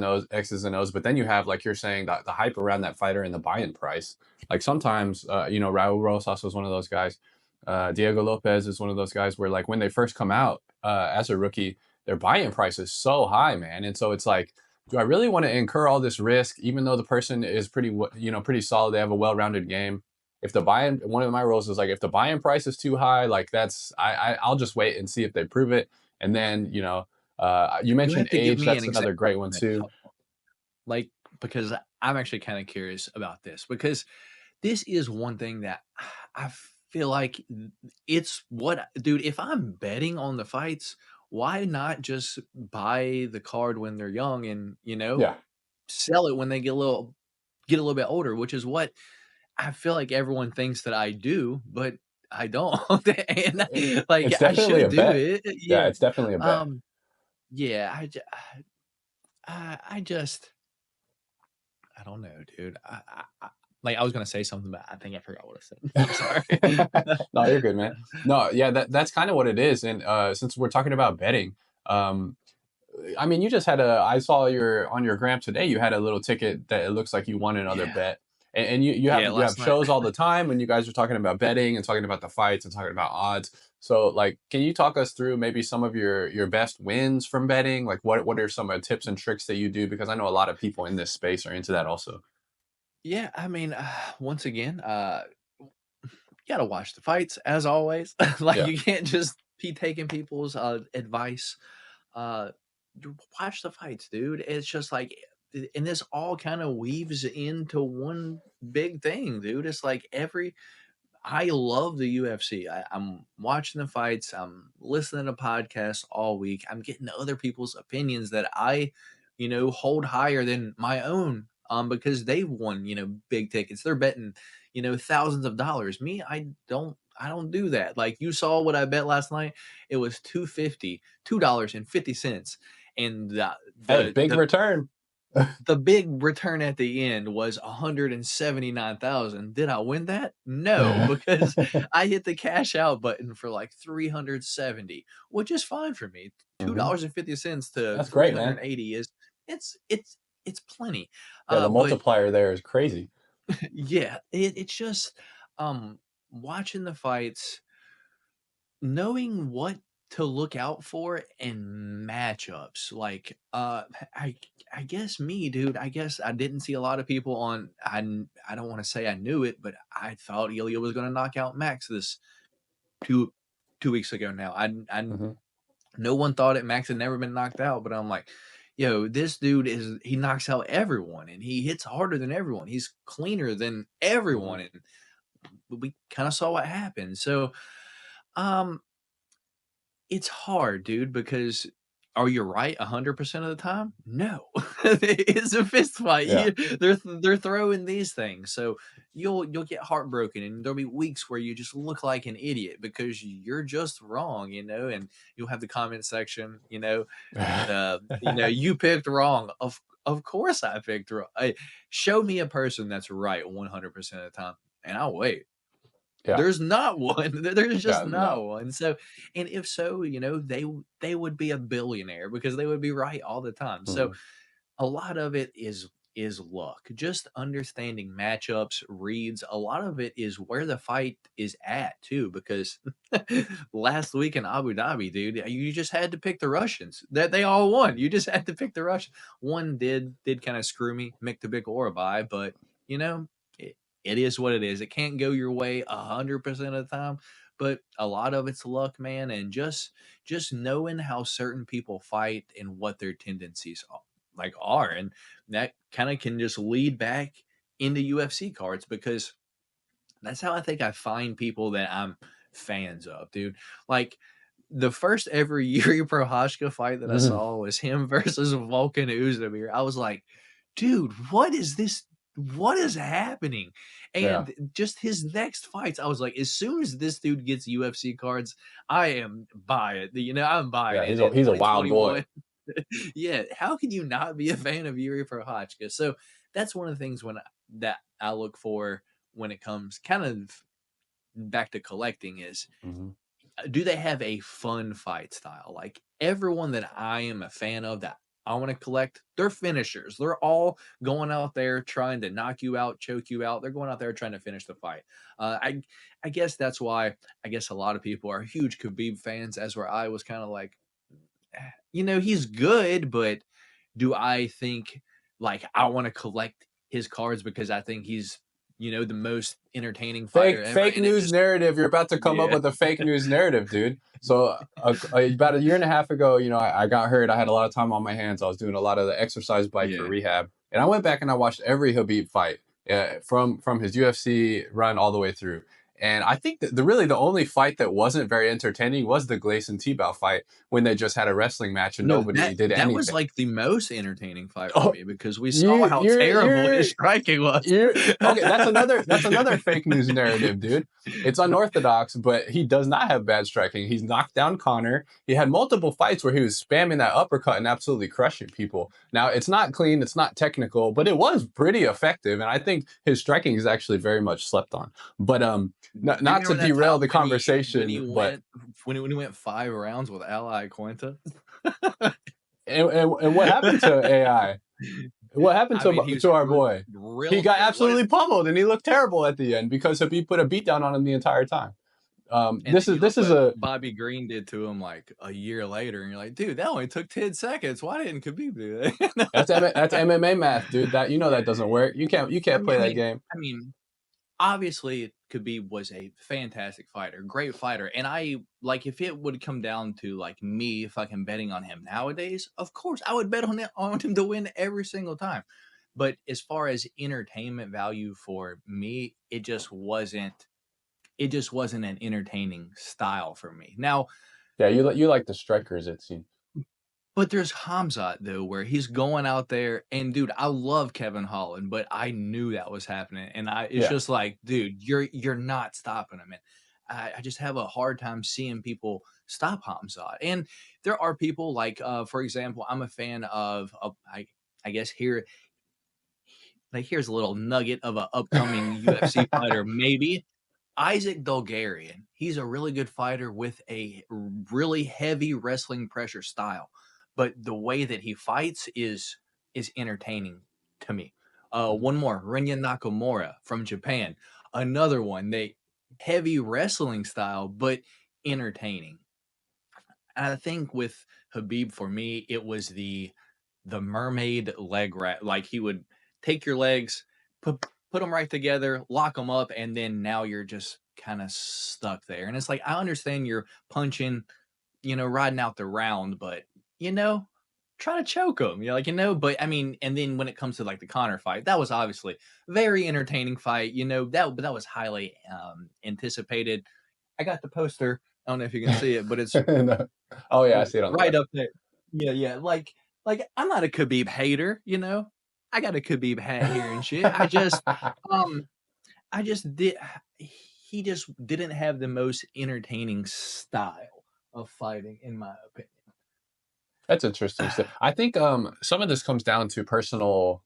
and O's, but then you have, like you're saying, the hype around that fighter and the buy-in price. Like sometimes, you know, Raul Rosas was one of those guys. Diego Lopez is one of those guys where, like, when they first come out as a rookie, their buy-in price is so high, man. And so it's like, do I really want to incur all this risk, even though the person is pretty solid? They have a well-rounded game. If the buy-in, one of my rules is like, if the buy-in price is too high, like I'll just wait and see if they prove it. And then, you
You
mentioned
have to give
age.
me an
That's another
example
great one
on this,
too.
like, because I'm actually kind of curious about this, because this is one thing that I feel like it's what, dude, if I'm betting on the fights, why not just buy the card when they're young, and,
Yeah.
sell it when they get a little bit older, which is what I feel like everyone thinks that I do, but I don't. And like,
It's
I
definitely
should
a
do
bet.
it.
Yeah,
Yeah.
it's definitely a bet.
Um, yeah, I just I don't know, dude. Like, I was gonna say something, but I think I forgot what I said. I'm sorry.
No, you're good, man. No, yeah, that's kind of what it is. And since we're talking about betting, um, I mean, you just had I saw your on your gram today. You had a little ticket that it looks like you won another
Yeah.
bet. And you
Yeah,
have
last night.
shows all the time, and you guys are talking about betting and talking about the fights and talking about odds. So, like, can you talk us through maybe some of your best wins from betting? Like, what are some of the tips and tricks that you do? Because I know a lot of people in this space are into that also.
Yeah, I mean, once again, you gotta watch the fights as always. Like
Yeah.
you can't just be taking people's advice. Uh, watch the fights, dude. It's just like, and this all kind of weaves into one big thing, dude. It's like I love the UFC. I'm watching the fights. I'm listening to podcasts all week. I'm getting other people's opinions that hold higher than my own. Because they've won, big tickets. They're betting, thousands of dollars. Me, I don't do that. Like you saw what I bet last night. It was $2.50, and
Hey, big return.
the big return at the end was 179,000. Did I win that? No, because I hit the cash out button for like 370, which is fine for me.
Hmm.
$2.50 to
That's great, man.
380 is it's plenty.
Yeah, the
But
multiplier there is crazy.
yeah, it's just um watching the fights, knowing what to look out for and matchups. Like, I I guess me, dude. I guess I didn't see a lot of people on. I don't want to say I knew it, but I thought Ilya was going to knock out Max this two 2 weeks ago. Now, I
Hmm.
no one thought it. Max had never been knocked out, but I'm like, yo, this dude he knocks out everyone and he hits harder than everyone. He's cleaner than
Hmm.
everyone, and we kind of saw what happened. So, um, it's hard, dude, because are you right 100% of the time? No. It's a fist fight.
Yeah.
They're throwing these things. So you'll get heartbroken and there'll be weeks where you just look like an idiot because you're just wrong, and you'll have the comment section, you picked wrong. Of course I picked wrong. Show me a person that's right 100% of the time and I'll wait.
Yeah.
There's not one. There's just
Yeah.
not
No.
one. So, and if so, they would be a billionaire because they would be right all the time. So,
Hmm.
a lot of it is luck. Just understanding matchups, reads. A lot of it is where the fight is at too. Because last week in Abu Dhabi, dude, you just had to pick the Russians. That they all won. You just had to pick the Russians. One did kind of screw me, Miktabik Orabai, but you know it is what it is. It can't go your way 100% of the time, but a lot of it's luck, man, and just knowing how certain people fight and what their tendencies are, and that kind of can just lead back into UFC cards because that's how I think I find people that I'm fans of, dude. Like the first ever Yuri Prohashka fight that I
Hmm.
saw was him versus Volkan Oezdemir. I was like, dude, what is this? What is happening?
Yeah.
And just his next fights, I was like, as soon as this dude gets UFC cards, I am buying it. I'm buying
Yeah.
it in
He's a wild boy.
2021. Yeah, how can you not be a fan of Yuri Prohashka? So that's one of the things that I look for when it comes kind of back to collecting is
Hmm.
do they have a fun fight style? Like everyone that I am a fan of that I want to collect, they're finishers. They're all going out there trying to knock you out, choke you out. They're going out there trying to finish the fight. I guess that's why I guess a lot of people are huge Khabib fans, as where I was kind of like, he's good, but do I think like I want to collect his cards because I think he's the most entertaining fighter ever?
Fake
And it
news
just
narrative. You're about to come up
yeah
with a fake news narrative, dude. So about a year and a half ago, I got hurt. I had a lot of time on my hands. I was doing a lot of the exercise bike for
yeah.
rehab, and I went back and I watched every Habib fight from his UFC run all the way through. And I think that the only fight that wasn't very entertaining was the Gleison Tebow fight when they just had a wrestling match and
No,
nobody
that
did
that was
anything.
like the most entertaining fight for
Oh,
me because we saw
you
how
you're
terrible
you're
his striking was.
you're okay. That's another fake news narrative, dude. It's unorthodox, but he does not have bad striking. He's knocked down Connor. He had multiple fights where he was spamming that uppercut and absolutely crushing people. Now it's not clean, it's not technical, but it was pretty effective, and I think his striking is actually very much slept on. But
Do you
not to
remember that
derail
time
the conversation, but
when he went 5 rounds with Ally Quinta?
and what happened to AI? What happened
I mean, he was
to our boy? He
real
got
fit. What is
absolutely pummeled, and he looked terrible at the end because Habib put a beat down on him the entire time.
And then you
This
look
is
what
a
Bobby Green did to him like a year later, and you're like, dude, that only took 10 seconds. Why didn't Khabib do
that's
that?
MMA math, dude. That
Yeah.
that doesn't work. You
I
can't
mean,
play
I
that
mean,
game.
I mean, obviously Khabib was a fantastic fighter, great fighter. And I like if it would come down to like me fucking betting on him nowadays, of course I would bet on him to win every single time. But as far as entertainment value for me, it just wasn't an entertaining style for me. Now,
Yeah, you like the strikers, it seems.
but there's Hamzat though, where he's going out there, and dude, I love Kevin Holland, but I knew that was happening, and it's
Yeah.
just like, dude, you're not stopping him, and I just have a hard time seeing people stop Hamzat. And there are people like, for example, I'm a fan of I guess here's a little nugget of an upcoming UFC fighter, maybe Isaac Bulgarian. He's a really good fighter with a really heavy wrestling pressure style, but the way that he fights is entertaining to me.
Mhm.
One more, Renya Nakamura from Japan. Another one, they heavy wrestling style, but entertaining. And I think with Habib, for me, it was the mermaid leg wrap. Like he would take your legs, put them right together, lock them up, and then now you're just kind of stuck there. And it's like I understand you're punching, riding out the round, but you know, try to choke them. You're like, but I mean, and then when it comes to like the Connor fight, that was obviously very entertaining fight. That was highly anticipated. I got the poster. I don't know if you can see it, but it's
No. Oh yeah, I see it on the
right
left.
up there. Yeah, yeah. Like I'm not a Khabib hater. I got a Khabib hat here and shit. Um, I just did. He just didn't have the most entertaining style of fighting, in my opinion.
That's interesting. So I think some of this comes down to personal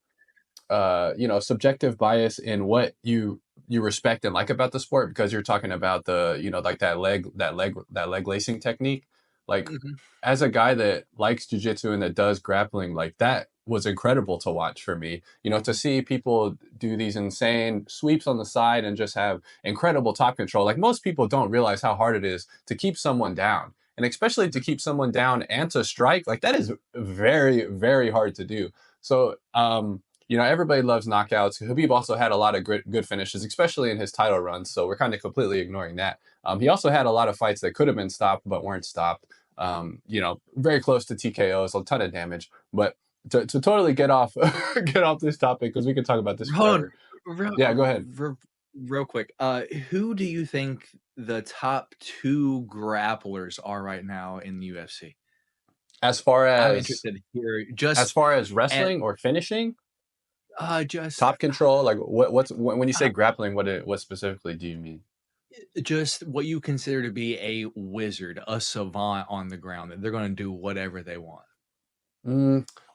subjective bias in what you respect and like about the sport, because you're talking about the like that leg lacing technique. Like,
Mhm.
as a guy that likes jujitsu and that does grappling, like that was incredible to watch for me. To see people do these insane sweeps on the side and just have incredible top control. Like, most people don't realize how hard it is to keep someone down, and especially to keep someone down and to strike. Like, that is very, very hard to do. So everybody loves knockouts. Habib also had a lot of good finishes, especially in his title runs. So we're kind of completely ignoring that. He also had a lot of fights that could have been stopped but weren't stopped. Very close to TKOs, a ton of damage. But to totally get off get off this topic, because we could talk about this
Hold on,
forever. Yeah, go ahead.
real quick. Who do you think the top two grapplers are right now in the UFC?
As far
I'm
as
interested here.
as
Just
far as
at
wrestling or finishing,
just
top control, like what's when you say grappling, what specifically do you mean?
just what you consider to be a wizard, a savant on the ground, that they're going to do whatever they want.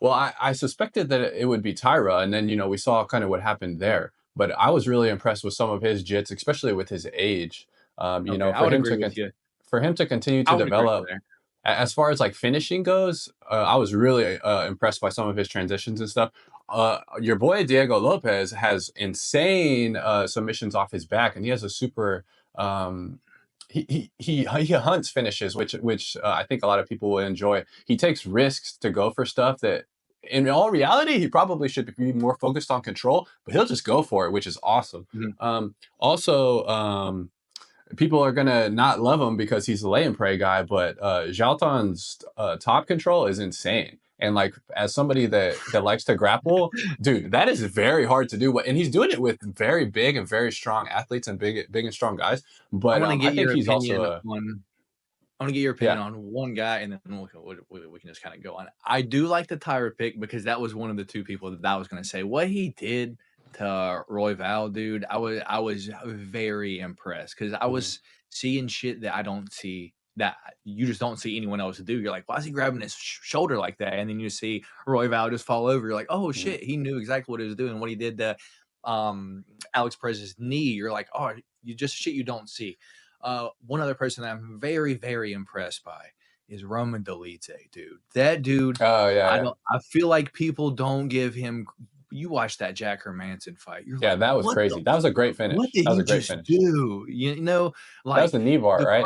Well, I suspected that it would be Tyra, and then we saw kind of what happened there. But I was really impressed with some of his jits, especially with his age.
Okay, I
For
would
him
agree with you.
for him to continue
I
to
would agree with
develop,
you there.
as far as like finishing goes, I was really impressed by some of his transitions and stuff. Your boy Diego Lopez has insane submissions off his back, and he has a super. Um, he hunts finishes, which I think a lot of people will enjoy. He takes risks to go for stuff that, in all reality, he probably should be more focused on control, but he'll just go for it, which is awesome.
Mhm.
Also, people are gonna not love him because he's a lay and pray guy, but Jalton's top control is insane. And like, as somebody that likes to grapple, dude, that is very hard to do. And he's doing it with very big and very strong athletes and big and strong guys.
I
But
want to
I
get
think
your
he's
opinion
also
on. I want to get your opinion
yeah.
on one guy, and then we can just kind of go on. I do like the Tyra pick because that was one of the two people that I was going to say. What he did to Roy Val, dude, I was very impressed because I
Mhm,
was seeing shit that I don't see, that you just don't see anyone else do. You're like, why is he grabbing his shoulder like that? And then you see Roy Val just fall over. You're like, oh
mhm.
shit, he knew exactly what he was doing. What he did to Alex Perez's knee. You're like, you just shit you don't see. One other person that I'm very, very impressed by is Roman Dolidze, dude. That dude,
Oh yeah, yeah.
I feel like people don't give him. You watch that Jack Hermanson fight, you're
Yeah,
like,
that was
what the
crazy. That was a great
what
finish.
did
That was
he
a great
just
finish.
do?
That was
Like
the knee bar, right?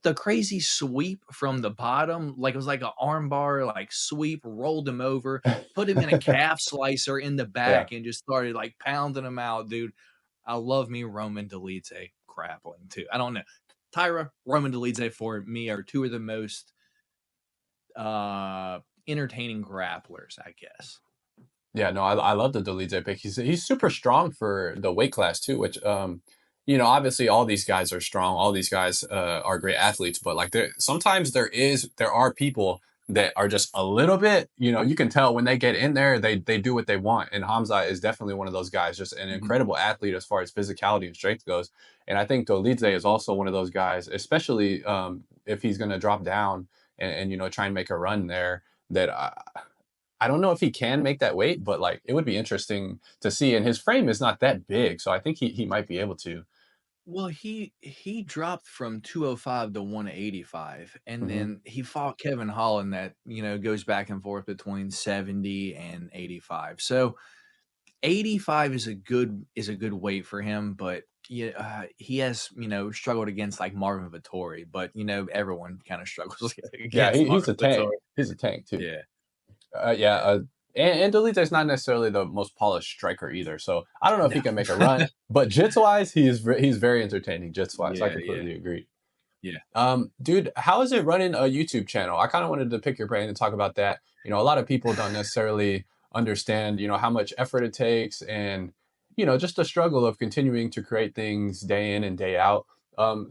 the crazy sweep from the bottom, like it was like an armbar, like sweep, rolled him over, put him in a calf slicer in the
Yeah.
back, and just started like pounding him out, dude. I love me Roman Dolidze grappling too. I don't know. Tyra, Roman Dolidze for me are two of the most uh entertaining grapplers, I guess.
Yeah, no, I love the Dolidze pick. He's super strong for the weight class too, which you know, obviously all these guys are strong. All these guys are great athletes, but like sometimes there are people that are just a little bit, you know, you can tell when they get in there, they do what they want. And Hamza is definitely one of those guys, just an
Mhm.
incredible athlete as far as physicality and strength goes. And I think Dolidze is also one of those guys, especially if he's going to drop down and you know try and make a run there. That I don't know if he can make that weight, but like it would be interesting to see. And his frame is not that big, so I think he might be able to.
Well, he dropped from 205 to 185, and
Hmm.
then he fought Kevin Holland that, goes back and forth between 70 and 85. So 85 is a good weight for him, but yeah, he has, struggled against like Marvin Vettori, but everyone kind of struggles
Yeah,
against
he's
Marvin
a tank.
Vettori.
He's a tank too.
Yeah.
Yeah, and Dolitte's not necessarily the most polished striker either. So I don't know if
No.
he can make a run, but jits wise, he's very entertaining jits wise. I
Yeah, yeah,
completely agree.
yeah.
Dude, how is it running a YouTube channel? I kind of wanted to pick your brain and talk about that. You know, a lot of people don't necessarily understand, you know, how much effort it takes and, you know, just the struggle of continuing to create things day in and day out.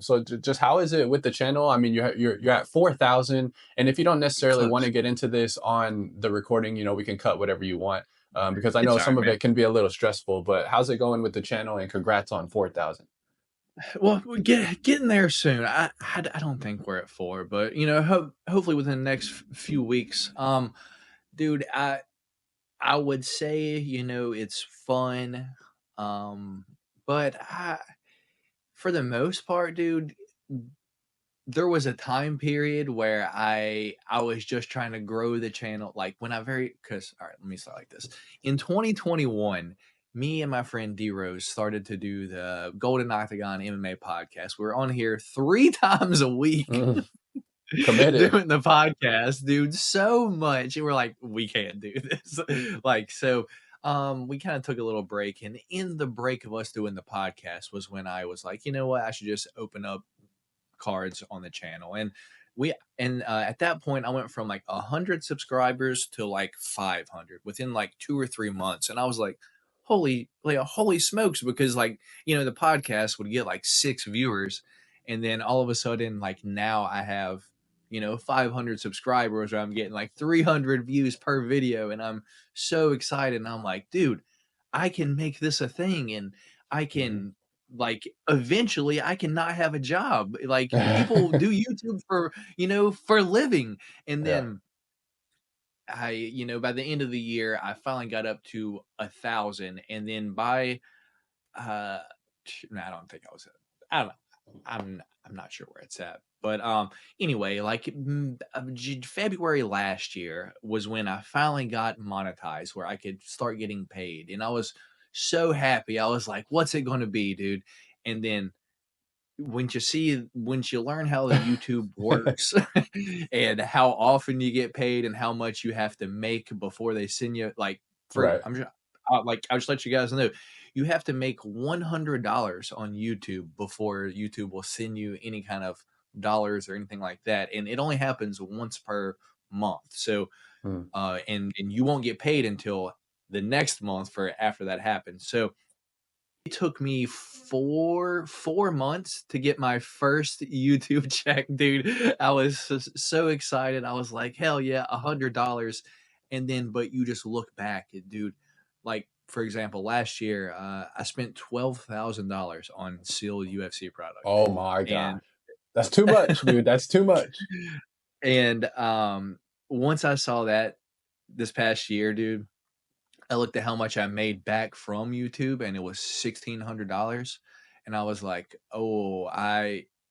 So just how is it with the channel? I mean, you're at 4,000, and if you don't necessarily want to
Close.
get into this on the recording, you know, we can cut whatever you want. Because I
It's
know
all right,
some of
man.
it can be a little stressful, but how's it going with the channel? And congrats on 4,000.
Well, we getting there soon. I don't think we're at 4, but hopefully within the next few weeks. Dude, I would say, it's fun. Um, but for the most part, dude, there was a time period where I was just trying to grow the channel. Like when I very because all right, let me start like this. In 2021, me and my friend D Rose started to do the Golden Octagon MMA podcast. We're on here 3 times a week
Mm, committed.
doing the podcast, dude, so much. And we're like, we can't do this. Like, so we kind of took a little break. And in the break of us doing the podcast was when I was like, you know what, I should just open up cards on the channel. And at that point I went from like 100 subscribers to like 500 within like 2 or 3 months. And I was like holy smokes, because like the podcast would get like 6 viewers, and then all of a sudden like now I have 500 subscribers, or I'm getting like 300 views per video, and I'm so excited. And I'm like, dude, I can make this a thing, and I
Mhm.
can, like, eventually I can not have a job. Like, people do YouTube for a living. And
Yeah.
then by the end of the year, I finally got up to 1,000. And then by uh no, I don't think I was I don't know. I'm not sure where it's at. But anyway, like February last year was when I finally got monetized, where I could start getting paid. And I was so happy. I was like, what's it going to be, dude? And then once you learn how the YouTube works and how often you get paid and how much you have to make before they send you, like, for
Right.
I'm just I'll just let you guys know, you have to make $100 on YouTube before YouTube will send you any kind of dollars or anything like that, and it only happens once per month. So
Mm.
and you won't get paid until the next month for after that happens. So it took me four months to get my first YouTube check, dude. I was so excited. I was like, hell yeah, $100. And then, but you just look back, dude. Like, for example, last year, I spent $12,000 on sealed UFC product,
Oh my
and
gosh. That's too much, dude. That's too much.
and once I saw that this past year, dude, I looked at how much I made back from YouTube, and it was $1,600. And I was like, oh,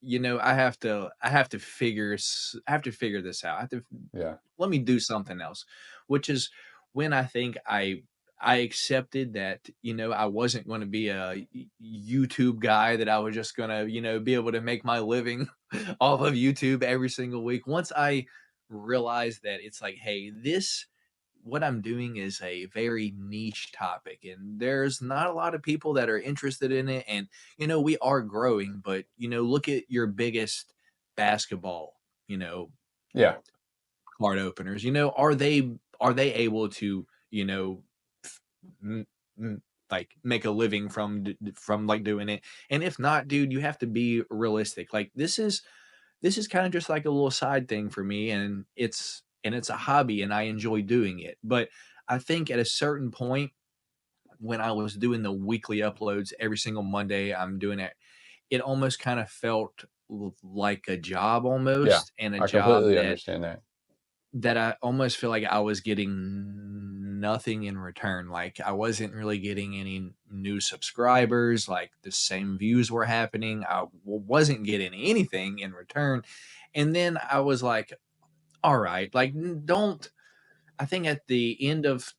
I have to figure this out. I have to
Yeah.
let me do something else, which is when I think I accepted that, I wasn't going to be a YouTube guy, that I was just going to, be able to make my living off of YouTube every single week. Once I realized that it's like, hey, this what I'm doing is a very niche topic, and there's not a lot of people that are interested in it. And we are growing, but look at your biggest basketball, you know,
Yeah.
card openers. Are they able to, f- m- like make a living from like doing it? And if not, dude, you have to be realistic. Like this is kind of just like a little side thing for me, and it's a hobby, and I enjoy doing it. But I think at a certain point, when I was doing the weekly uploads every single Monday, I'm doing it. It almost kind of felt like a job
Yeah.
almost, and a
I
job
completely
that
understand that.
I almost feel like I was getting nothing in return. Like I wasn't really getting any new subscribers. Like the same views were happening. I wasn't getting anything in return. And then I was like, all right, like don't. I think at the end of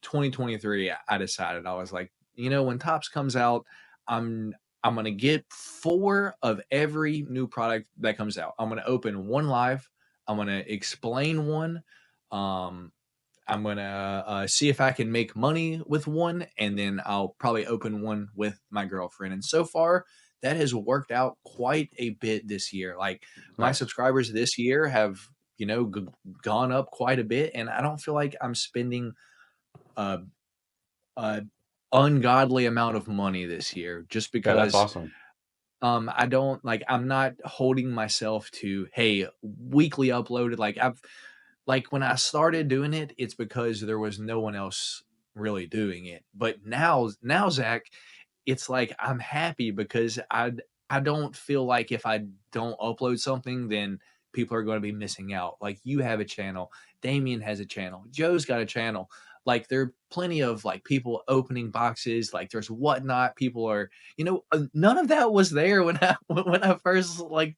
2023, I decided, I was like, when Tops comes out, I'm I'm gonna get four of every new product that comes out. I'm gonna open one live. I'm gonna explain one. Um, I'm gonna see if I can make money with one, and then I'll probably open one with my girlfriend. And so far, that has worked out quite a bit this year. Like my
Nice.
subscribers this year have gone up quite a bit, and I don't feel like I'm spending a, a ungodly amount of money this year, just
Yeah, that's
because
awesome.
I don't like, I'm not holding myself to, hey, weekly uploaded. Like when I started doing it, it's because there was no one else really doing it. But now, Zach, it's like I'm happy because I don't feel like if I don't upload something, then people are going to be missing out. Like you have a channel, Damien has a channel, Joe's got a channel. Like there are plenty of like people opening boxes. Like there's whatnot. People are, none of that was there when I when I first like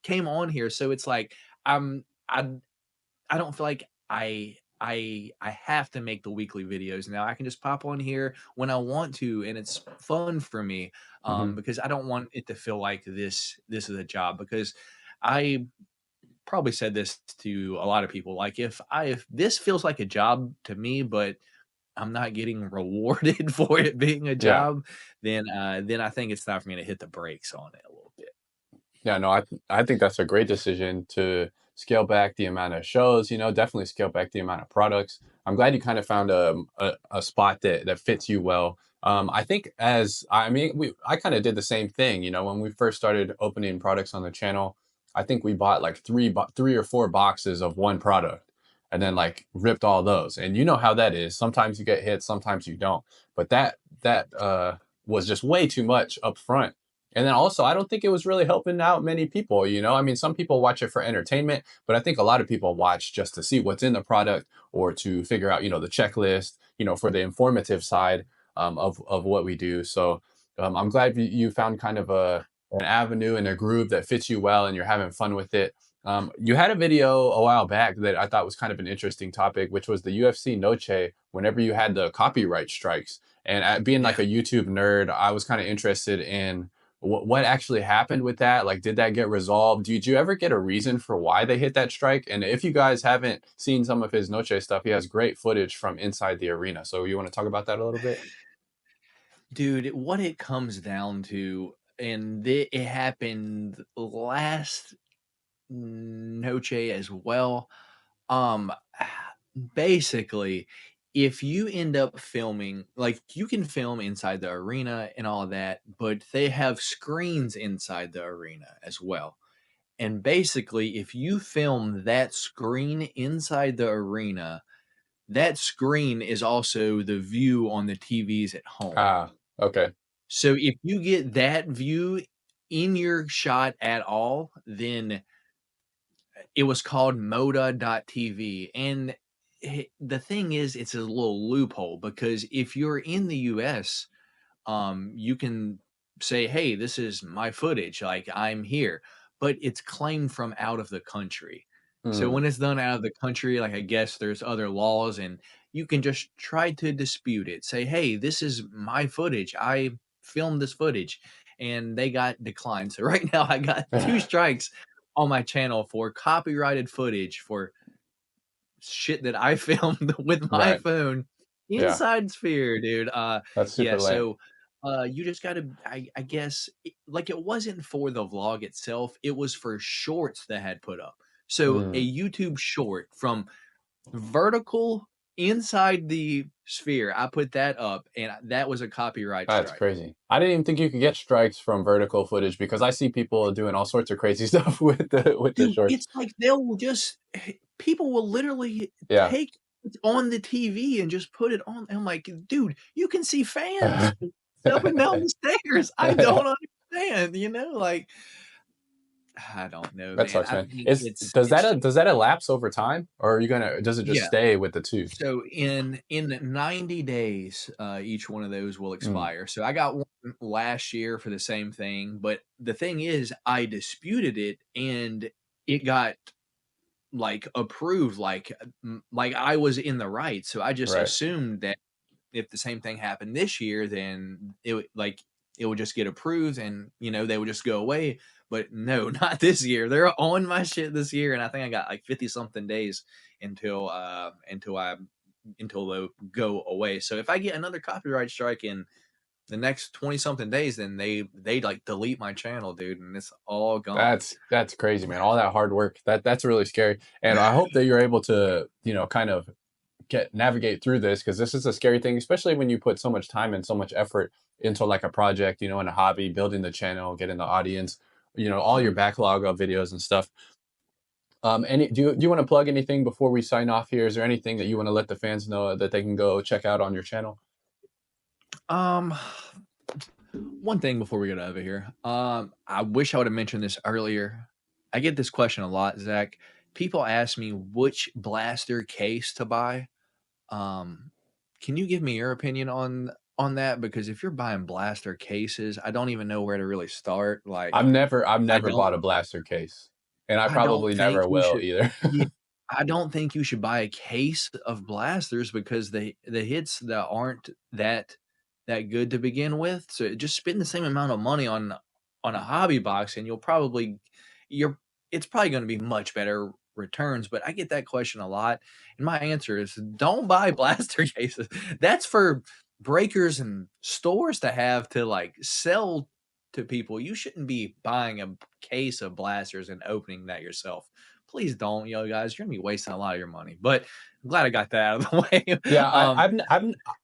came on here. So it's like I'm I don't feel like I have to make the weekly videos now. I can just pop on here when I want to, and it's fun for me,
Hmm.
because I don't want it to feel like this is a job. Because I probably said this to a lot of people. Like if this feels like a job to me, but I'm not getting rewarded for it being a
Yeah.
job, then I think it's time for me to hit the brakes on it a little bit.
Yeah, no, I think that's a great decision to scale back the amount of shows, definitely scale back the amount of products. I'm glad you kind of found a spot that fits you well. I think I mean, I kind of did the same thing, when we first started opening products on the channel. I think we bought like three or four boxes of one product and then like ripped all those. And you know how that is. Sometimes you get hits, sometimes you don't. But that was just way too much up front. And then also, I don't think it was really helping out many people, I mean, some people watch it for entertainment, but I think a lot of people watch just to see what's in the product or to figure out, the checklist, for the informative side of what we do. So I'm glad you found kind of an avenue and a groove that fits you well and you're having fun with it. You had a video a while back that I thought was kind of an interesting topic, which was the UFC Noche, whenever you had the copyright strikes. And being like
Yeah.
a YouTube nerd, I was kind of interested in what actually happened with that. Like, did that get resolved? Did you ever get a reason for why they hit that strike? And if you guys haven't seen some of his Noche stuff, he has great footage from inside the arena. So you want to talk about that a little bit?
Dude, what it comes down to, and it happened last Noche as well. Um, basically, if you end up filming, like you can film inside the arena and all of that, but they have screens inside the arena as well. And basically, if you film that screen inside the arena, that screen is also the view on the TVs at home.
Ah, okay.
So if you get that view in your shot at all, then it was called Moda.tv. And the thing is, it's a little loophole, because if you're in the US, you can say, hey, this is my footage, like I'm here, but it's claimed from out of the country. So
Mm,
when it's done out of the country, like I guess there's other laws and you can just try to dispute it. Say, hey, this is my footage. I filmed this footage and they got declined. So right now I got 2 strikes on my channel for copyrighted footage for shit that I filmed with my
right.
phone
Yeah.
inside Sphere, dude.
That's
Yeah,
super lame.
so you just gotta I guess like it wasn't for the vlog itself, it was for shorts that had put up. So
Mm,
a YouTube short from vertical inside the sphere, I put that up and that was a copyright
that's
strike.
crazy. I didn't even think you could get strikes from vertical footage because I see people doing all sorts of crazy stuff with the
Dude,
shorts.
it's like they'll just people will literally
Yeah.
take it on the TV and just put it on. I'm like, dude, you can see fans up and down the stairs. I don't understand, like I don't know,
That
man.
sucks,
I
man.
think
Is
it's
does that elapse over time, or are you gonna does it just
yeah.
stay with the two?
So in 90 days, each one of those will
Mm,
expire. So I got one last year for the same thing, but the thing is, I disputed it and it got like approved like I was in the right. So I just
right.
assumed that if the same thing happened this year, then it would just get approved and they would just go away. But no, not this year. They're on my shit this year, and I think I got like 50 something days until they go away. So if I get another copyright strike in the next 20 something days, then they like delete my channel, dude, and it's all gone.
That's crazy, man. All that hard work. That's really scary. And I hope that you're able to, kind of get navigate through this because this is a scary thing, especially when you put so much time and so much effort into like a project, and a hobby, building the channel, getting the audience, all your
Mhm.
backlog of videos and stuff. Any do you want to plug anything before we sign off here? Is there anything that you want to let the fans know that they can go check out on your channel?
Um, One thing before we get out of here. I wish I would have mentioned this earlier. I get this question a lot, Zach. People ask me which blaster case to buy. Um, can you give me your opinion on that? Because if you're buying blaster cases, I don't even know where to really start. Like,
I've
I
never
don't
bought a blaster case, and I
I don't
probably
think
never
you
will
should
either.
yeah, I don't think you should buy a case of blasters because the hits that aren't that good to begin with. So just spend the same amount of money on a hobby box and you're it's probably going to be much better returns, but I get that question a lot and my answer is don't buy blaster cases. That's for breakers and stores to have to like sell to people. You shouldn't be buying a case of blasters and opening that yourself. Please don't, guys. You're gonna be wasting a lot of your money. But I'm glad I got that out of the way.
Yeah,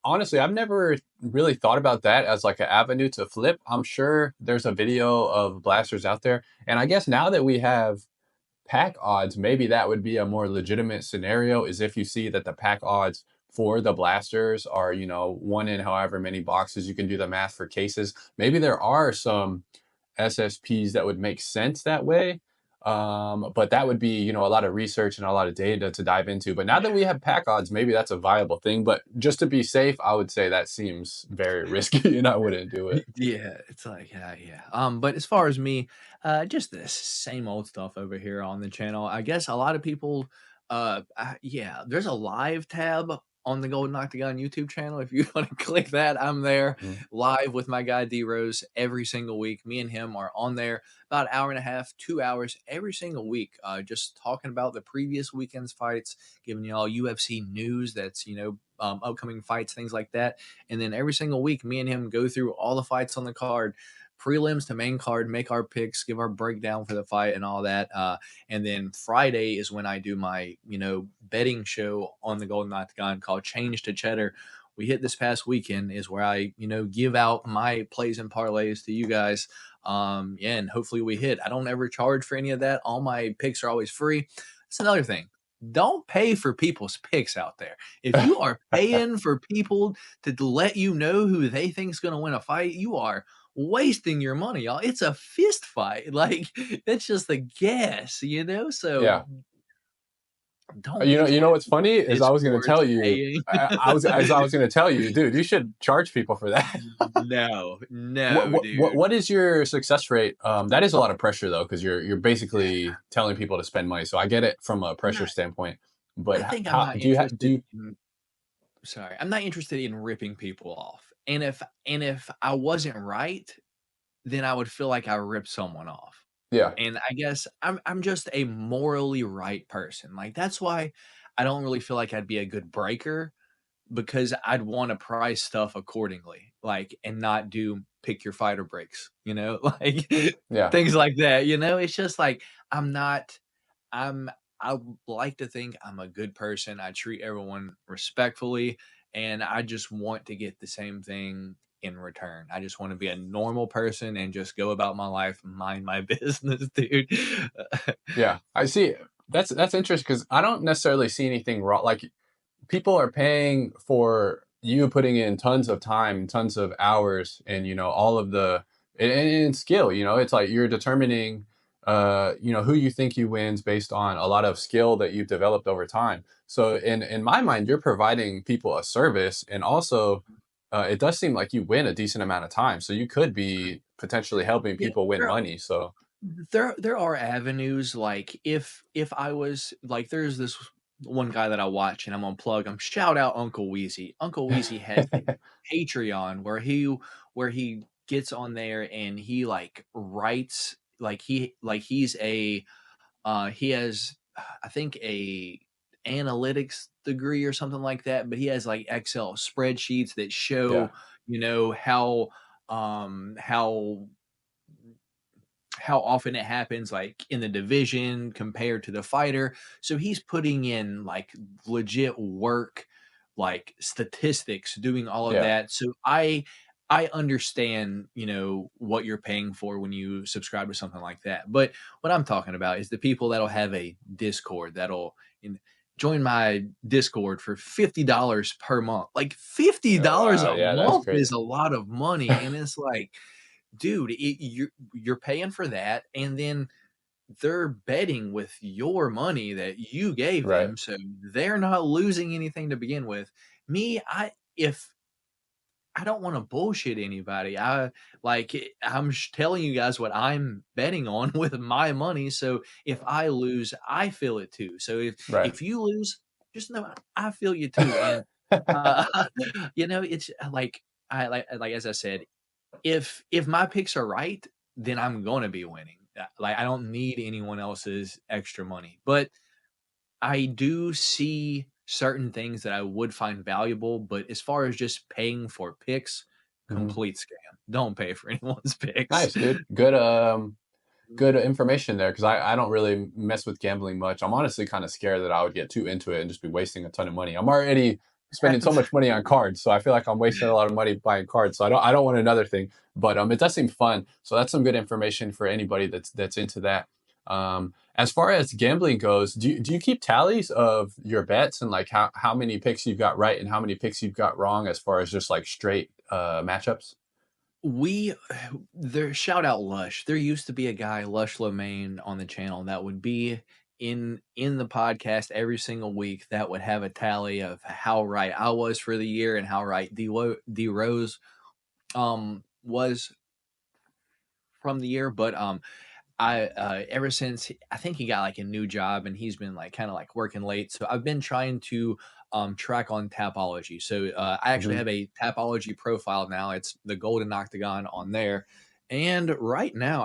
honestly, I've never really thought about that as like an avenue to flip. I'm sure there's a video of blasters out there, and I guess now that we have pack odds, maybe that would be a more legitimate scenario. Is if you see that the pack odds for the blasters are, one in however many boxes, you can do the math for cases. Maybe there are some SSPs that would make sense that way. But that would be, a lot of research and a lot of data to dive into. But now that we have pack odds, maybe that's a viable thing. But just to be safe, I would say that seems very risky and I wouldn't do it.
Yeah, it's like, yeah. But as far as me, just the same old stuff over here on the channel. I guess a lot of people, yeah, there's a live tab on the Golden Octagon YouTube channel. If you want to click that, I'm there
Mhm.
live with my guy D Rose every single week. Me and him are on there about an hour and a half, 2 hours every single week, just talking about the previous weekend's fights, giving y'all UFC news that's upcoming fights, things like that. And then every single week, me and him go through all the fights on the card, prelims to main card, make our picks, give our breakdown for the fight and all that. And then Friday is when I do my, betting show on the Golden Octagon called Change to Cheddar. We hit this past weekend is where I, give out my plays and parlays to you guys. Yeah, and hopefully we hit. I don't ever charge for any of that. All my picks are always free. That's another thing. Don't pay for people's picks out there. If you are paying for people to let you know who they think is going to win a fight, you are wasting your money, y'all. It's a fist fight. Like, that's just a guess, So
Yeah.
Don't be
You know
joining
what's funny is I was going to
Discords
tell you,
paying.
I was going to tell you, dude, you should charge people for that.
No, no, dude.
What is your success rate? That is a lot of pressure though, because you're basically telling people to spend money. So I get it from a
I'm
pressure
not.
standpoint.
I
But
think I'm
how
not
do
interested
you?
in. Sorry, I'm not interested in ripping people off. And if I wasn't right, then I would feel like I ripped someone off.
Yeah,
And I guess I'm just a morally right person. Like that's why I don't really feel like I'd be a good breaker because I'd want to price stuff accordingly, like and not do pick your fighter breaks, like
yeah,
things like that. It's just like I'm not. I'm. I like to think I'm a good person. I treat everyone respectfully, and I just want to get the same thing in return. I just want to be a normal person and just go about my life, mind my business, dude.
yeah. I see. That's interesting because I don't necessarily see anything wrong. Like people are paying for you putting in tons of time, tons of hours, and all of the and skill. It's like you're determining, who you think you wins based on a lot of skill that you've developed over time. So in my mind, you're providing people a service, and also, it does seem like you win a decent amount of time. So you could be potentially helping
Yeah,
people win money. So
there are avenues like if I was like there's this one guy that I watch and I'm gonna plug him. Shout out Uncle Wheezy. Uncle Wheezy has a Patreon where he gets on there and he like writes like he's a he has I think a analytics degree or something like that, but he has like Excel spreadsheets that
yeah,
show, how how often it happens like in the division compared to the fighter. So he's putting in like legit work, like statistics, doing all of
yeah,
that. So I understand, what you're paying for when you subscribe to something like that. But what I'm talking about is the people that'll have a Discord that'll join my Discord for $50 per month. Like
oh,
$50
wow,
a
yeah, that's
month is
crazy.
a lot of money. And it's like, dude, you're paying for that, and then they're betting with your money that you gave
Right,
them, so they're not losing anything to begin with. Me, if I don't want to bullshit anybody. I'm telling you guys what I'm betting on with my money. So if I lose, I feel it too. So
right.
if you lose, just know I feel you too. And uh, it's like as I said, if my picks are right, then I'm gonna be winning. Like I don't need anyone else's extra money. But I do see certain things that I would find valuable, but as far as just paying for picks,
Mhm.
complete scam. Don't pay for anyone's picks.
Nice, dude. Good information there because I don't really mess with gambling much. I'm honestly kind of scared that I would get too into it and just be wasting a ton of money. I'm already spending so much money on cards, so I feel like I'm wasting a lot of money buying cards. So I don't want another thing. But it does seem fun. So that's some good information for anybody that's into that. As far as gambling goes, do you keep tallies of your bets and like how many picks you've got right and how many picks you've got wrong as far as just like straight matchups?
We there shout out Lush. There used to be a guy, Lush Lemaine, on the channel that would be in the podcast every single week that would have a tally of how right I was for the year and how right D Rose was from the year. But I ever since I think he got like a new job and he's been like kind of like working late. So I've been trying to track on Tapology. So I actually
Hmm.
have a Tapology profile now. It's the Golden Octagon on there. And right now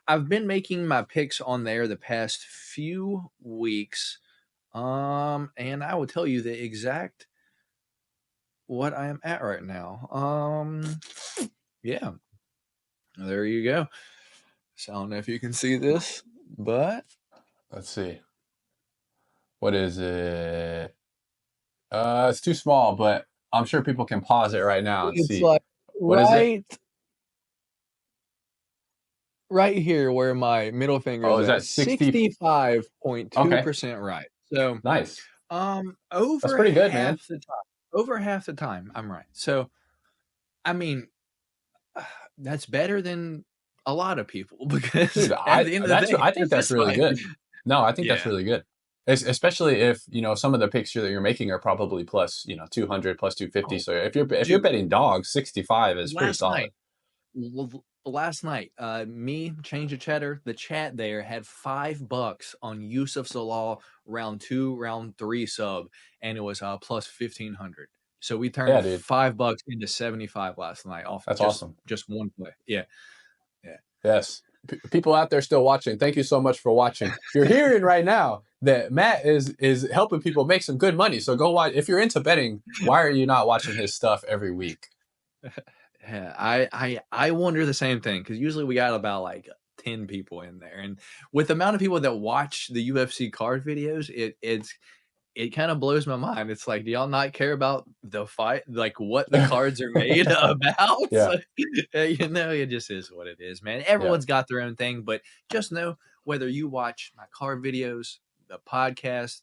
I've been making my picks on there the past few weeks. And I will tell you the exact what I am at right now. Yeah, there you go. So I don't know if you can see this, but
Let's see. What is it? It's too small, but I'm sure people can pause it right now and
it's
see.
like
What is it?
right here where my middle finger
Oh,
is
is
at
that 60? Okay,
65.2% right. So,
nice. That's
over
pretty good, man.
half the time, I'm right. So, I mean, that's better than a lot of people because
Dude,
at the end of the day,
I think
it's
that's
this
really
fight.
good. No, I think that's
Yeah.
really good. Especially if, you know, some of the picks that you're making are probably plus, you know, 200 plus 250.
Oh,
So if you're
dude,
betting dogs, 65 is pretty
last
solid.
night. Last night, me, Change of Cheddar, the chat there had $5 on Yusuf Salah round 2, round 3 sub, and it was plus 1,500. So we
Yeah,
turned
dude.
$5 into 75 last night off
That's awesome.
just one play. Yeah, yeah.
Yes. People out there still watching, thank you so much for watching. You're hearing right now that Matt is helping people make some good money. So go watch. If you're into betting, why are you not watching his stuff every week?
Yeah, I wonder the same thing because usually we got about like 10 people in there, and with the amount of people that watch the UFC card videos, it kind of blows my mind. It's like, do y'all not care about the fight, like what the cards are made about?
Yeah.
You know, it just is what it is, man.
Yeah.
Everyone's got their own thing, but just know whether you watch my card videos, the podcast,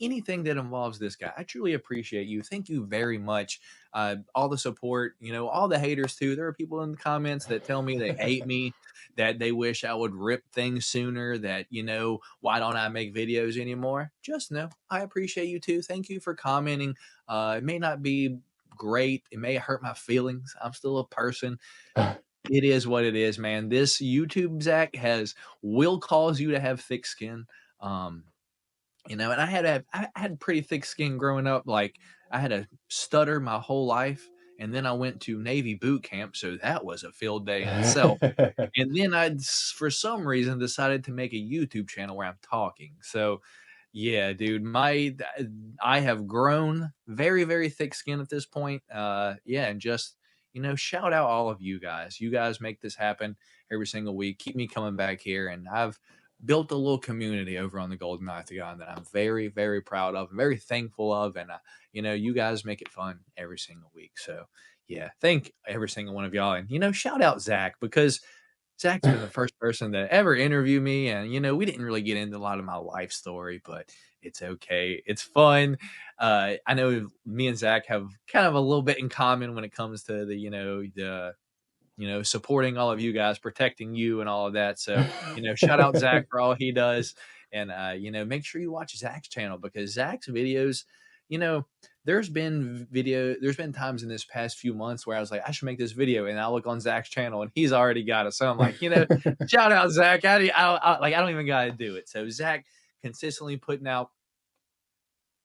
anything that involves this guy, I truly appreciate you. Thank you very much. All the support, you know, all the haters too. There are people in the comments that tell me they hate me, that they wish I would rip things sooner, that, you know, why don't I make videos anymore? Just know I appreciate you too. Thank you for commenting. It may not be great, it may hurt my feelings. I'm still a person. It is what it is, man. This YouTube, Zach, will cause you to have thick skin. Um, you know, and I had pretty thick skin growing up. Like, I had a stutter my whole life, and then I went to Navy boot camp, so that was a field day in itself. And then for some reason, decided to make a YouTube channel where I'm talking. So, yeah, dude, I have grown very, very thick skin at this point. Yeah, and just, you know, shout out all of you guys. You guys make this happen every single week. Keep me coming back here, and I've built a little community over on the Golden Octagon that I'm very, very proud of, very thankful of, and you know, you guys make it fun every single week. So, yeah, thank every single one of y'all, and you know, shout out Zach, because Zach's been the first person to ever interview me, and you know, we didn't really get into a lot of my life story, but it's okay. It's fun. I know me and Zach have kind of a little bit in common when it comes to the supporting all of you guys, protecting you, and all of that. So, you know, shout out Zach for all he does, and you know, make sure you watch Zach's channel, because Zach's videos, you know, there's been times in this past few months where I was like, I should make this video, and I look on Zach's channel and he's already got it. So I'm like, you know, shout out Zach. I don't even got to do it. So Zach consistently putting out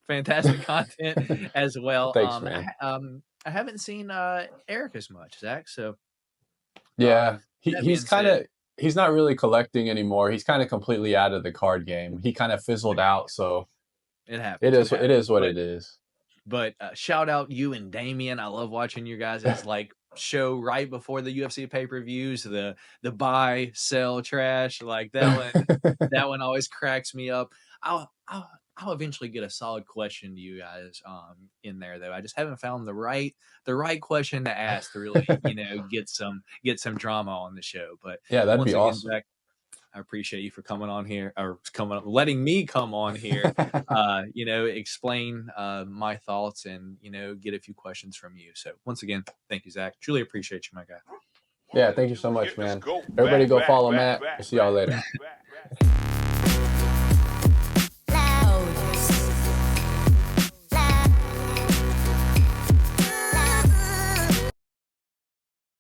fantastic content as well.
Thanks, man.
I haven't seen Eric as much, Zach. So
Yeah.
that being
He's kind
said,
of he's not really collecting anymore. He's kind of completely out of the card game. He kind of fizzled out, so
it happens.
it is what it is.
But shout out you and Damien. I love watching your guys' like show right before the UFC pay-per-views, the buy, sell, trash. Like that one always cracks me up. I'll eventually get a solid question to you guys in there, though. I just haven't found the right question to ask to really, you know, get some drama on the show. But
Yeah, that'd
once
be
again,
awesome.
Zach, I appreciate you for coming on here, or letting me come on here, you know, explain my thoughts, and, you know, get a few questions from you. So once again, thank you, Zach. Truly appreciate you, my guy.
Yeah, thank you so much, man. Everybody go follow Matt. We'll see y'all later.